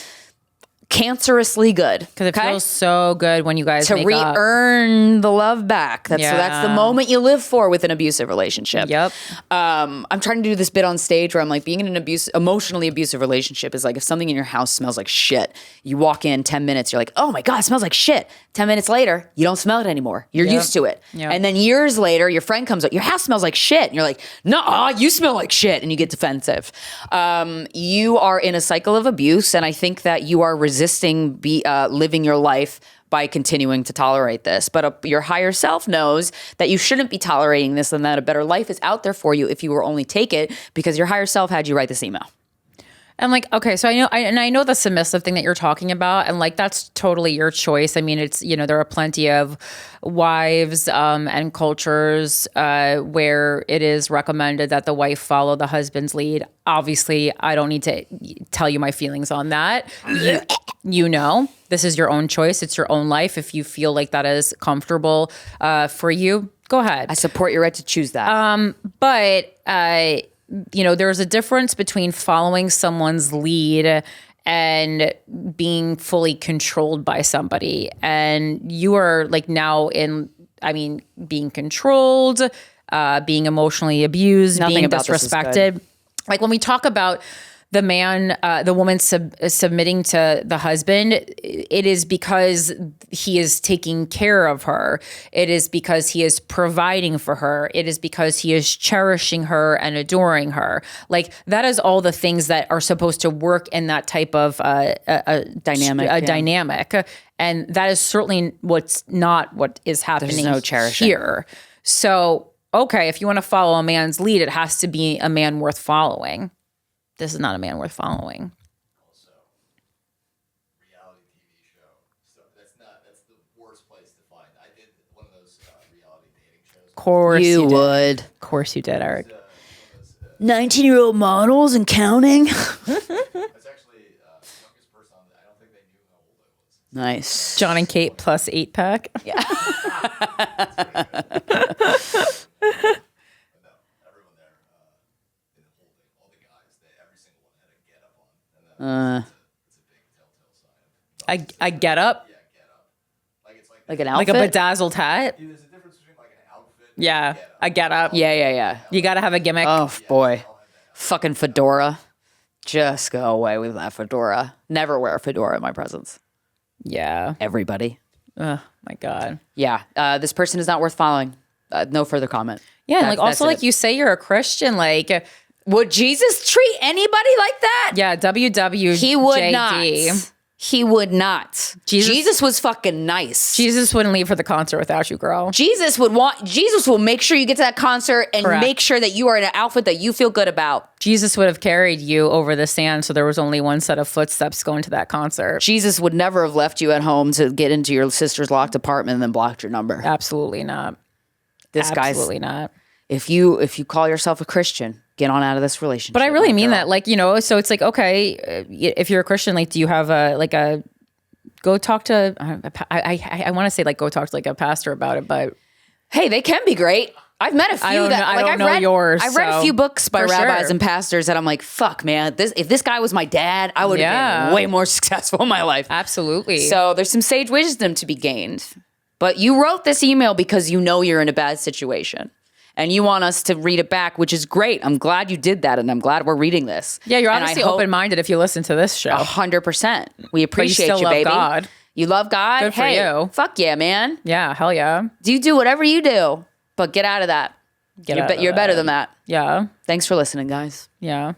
[SPEAKER 2] cancerously good.
[SPEAKER 1] Because it feels so good when you guys
[SPEAKER 2] to
[SPEAKER 1] make up.
[SPEAKER 2] re-earn the love back. So that's the moment you live for with an abusive relationship.
[SPEAKER 1] Yep.
[SPEAKER 2] I'm trying to do this bit on stage where I'm like, being in an emotionally abusive relationship is like if something in your house smells like shit, you walk in 10 minutes, you're like, oh my God, it smells like shit. 10 minutes later, you don't smell it anymore. You're used to it.
[SPEAKER 1] Yep.
[SPEAKER 2] And then years later, your friend comes up, your house smells like shit. And you're like, no, you smell like shit. And you get defensive. You are in a cycle of abuse. And I think that you are resisting living your life by continuing to tolerate this. But your higher self knows that you shouldn't be tolerating this and that a better life is out there for you if you will only take it because your higher self had you write this email.
[SPEAKER 1] I'm like, okay, so I know the submissive thing that you're talking about, and like that's totally your choice. I mean, it's there are plenty of wives and cultures where it is recommended that the wife follow the husband's lead. Obviously, I don't need to tell you my feelings on that. You know, this is your own choice. It's your own life. If you feel like that is comfortable for you, go ahead.
[SPEAKER 2] I support your right to choose that.
[SPEAKER 1] But there's a difference between following someone's lead and being fully controlled by somebody. And you are like now being controlled, being emotionally abused,
[SPEAKER 2] Nothing
[SPEAKER 1] being
[SPEAKER 2] about this is good.
[SPEAKER 1] disrespected. Like when we talk about the woman submitting to the husband, it is because he is taking care of her. It is because he is providing for her. It is because he is cherishing her and adoring her. Like that is all the things that are supposed to work in that type of
[SPEAKER 2] dynamic.
[SPEAKER 1] Dynamic. And that is certainly what is happening
[SPEAKER 2] There's no cherishing
[SPEAKER 1] here. So, okay, if you want to follow a man's lead, it has to be a man worth following. This is not a man worth following.
[SPEAKER 3] Also, reality TV show. So that's the worst place to find. I did one of those reality dating shows.
[SPEAKER 1] Of course
[SPEAKER 2] you
[SPEAKER 1] did.
[SPEAKER 2] would.
[SPEAKER 1] Of course you did, Eric.
[SPEAKER 2] 19-year-old models and counting.
[SPEAKER 3] I was actually the youngest person on I don't think they knew how old I was.
[SPEAKER 2] Nice.
[SPEAKER 1] John and Kate plus 8-pack.
[SPEAKER 2] Yeah.
[SPEAKER 3] It's a big telltale sign.
[SPEAKER 1] I get up.
[SPEAKER 3] Yeah, get up.
[SPEAKER 2] Like an
[SPEAKER 1] Like
[SPEAKER 2] outfit?
[SPEAKER 1] a bedazzled hat.
[SPEAKER 3] There's a difference between like an outfit.
[SPEAKER 1] Yeah, I get up.
[SPEAKER 2] Yeah.
[SPEAKER 1] You got to have a gimmick.
[SPEAKER 2] Oh, boy. Fucking fedora. Just go away with that fedora. Never wear a fedora in my presence.
[SPEAKER 1] Yeah.
[SPEAKER 2] Everybody.
[SPEAKER 1] Oh my God.
[SPEAKER 2] Yeah. This person is not worth following. No further comment.
[SPEAKER 1] Yeah. And like also like you say you're a Christian, like
[SPEAKER 2] would Jesus treat anybody like that?
[SPEAKER 1] yeah, WWJD.
[SPEAKER 2] He would not. He would not. Jesus was fucking nice.
[SPEAKER 1] Jesus wouldn't leave for the concert without you, girl.
[SPEAKER 2] Jesus will make sure you get to that concert and make sure that you are in an outfit that you feel good about.
[SPEAKER 1] Jesus would have carried you over the sand so there was only one set of footsteps going to that concert.
[SPEAKER 2] Jesus would never have left you at home to get into your sister's locked apartment and then blocked your number.
[SPEAKER 1] Absolutely not.
[SPEAKER 2] Absolutely
[SPEAKER 1] not.
[SPEAKER 2] If you call yourself a Christian, get on out of this relationship.
[SPEAKER 1] But I really mean that, like, you know, so it's like, okay, if you're a Christian, like, do you have go talk to, I want to say like, go talk to like a pastor about it, but.
[SPEAKER 2] Hey, they can be great. I've met a few I've read yours. I've read a few books by rabbis and pastors that I'm like, fuck, man, if this guy was my dad, I would have been way more successful in my life.
[SPEAKER 1] Absolutely.
[SPEAKER 2] So there's some sage wisdom to be gained. But you wrote this email because you know you're in a bad situation. And you want us to read it back, which is great. I'm glad you did that, and I'm glad we're reading this.
[SPEAKER 1] Yeah, you're obviously open-minded if you listen to this show.
[SPEAKER 2] 100%. We appreciate
[SPEAKER 1] you,
[SPEAKER 2] baby.
[SPEAKER 1] God.
[SPEAKER 2] You love God?
[SPEAKER 1] Good for you.
[SPEAKER 2] Fuck yeah, man.
[SPEAKER 1] Yeah, hell yeah.
[SPEAKER 2] You do whatever you do, but get out of that. You're better than that.
[SPEAKER 1] Yeah.
[SPEAKER 2] Thanks for listening, guys.
[SPEAKER 1] Yeah.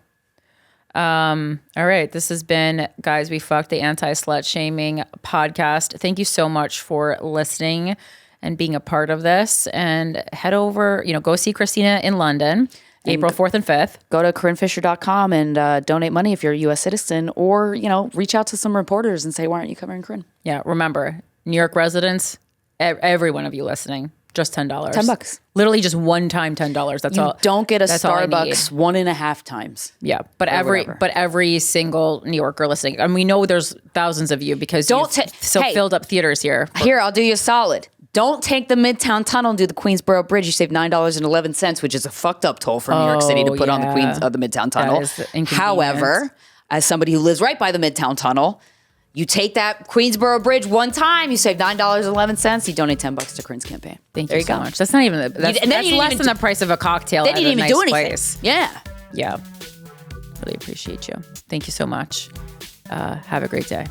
[SPEAKER 1] All right. This has been Guys We Fucked, the Anti-Slut Shaming podcast. Thank you so much for listening and being a part of this, and head over, go see Krystyna in London, April 4th and 5th.
[SPEAKER 2] Go to CorinneFisher.com and donate money if you're a U.S. citizen, or, reach out to some reporters and say, why aren't you covering Corinne?
[SPEAKER 1] Yeah. Remember, New York residents, every one of you listening, just $10.
[SPEAKER 2] $10.
[SPEAKER 1] Literally just one time $10. That's all.
[SPEAKER 2] Don't get a Starbucks 1.5 times.
[SPEAKER 1] Yeah. But every single New Yorker listening, and we know there's thousands of you because filled up theaters here.
[SPEAKER 2] Here, I'll do you a solid. Don't take the Midtown Tunnel and do the Queensboro Bridge. You save $9.11, which is a fucked up toll for New York City to put on the Midtown Tunnel. However, as somebody who lives right by the Midtown Tunnel, you take that Queensboro Bridge one time, you save $9.11, you donate $10 to Corinne's campaign.
[SPEAKER 1] Thank you so much. That's not even that's less than the price of a cocktail.
[SPEAKER 2] They didn't even do anything.
[SPEAKER 1] Place.
[SPEAKER 2] Yeah.
[SPEAKER 1] Yeah. Really appreciate you. Thank you so much. Have a great day.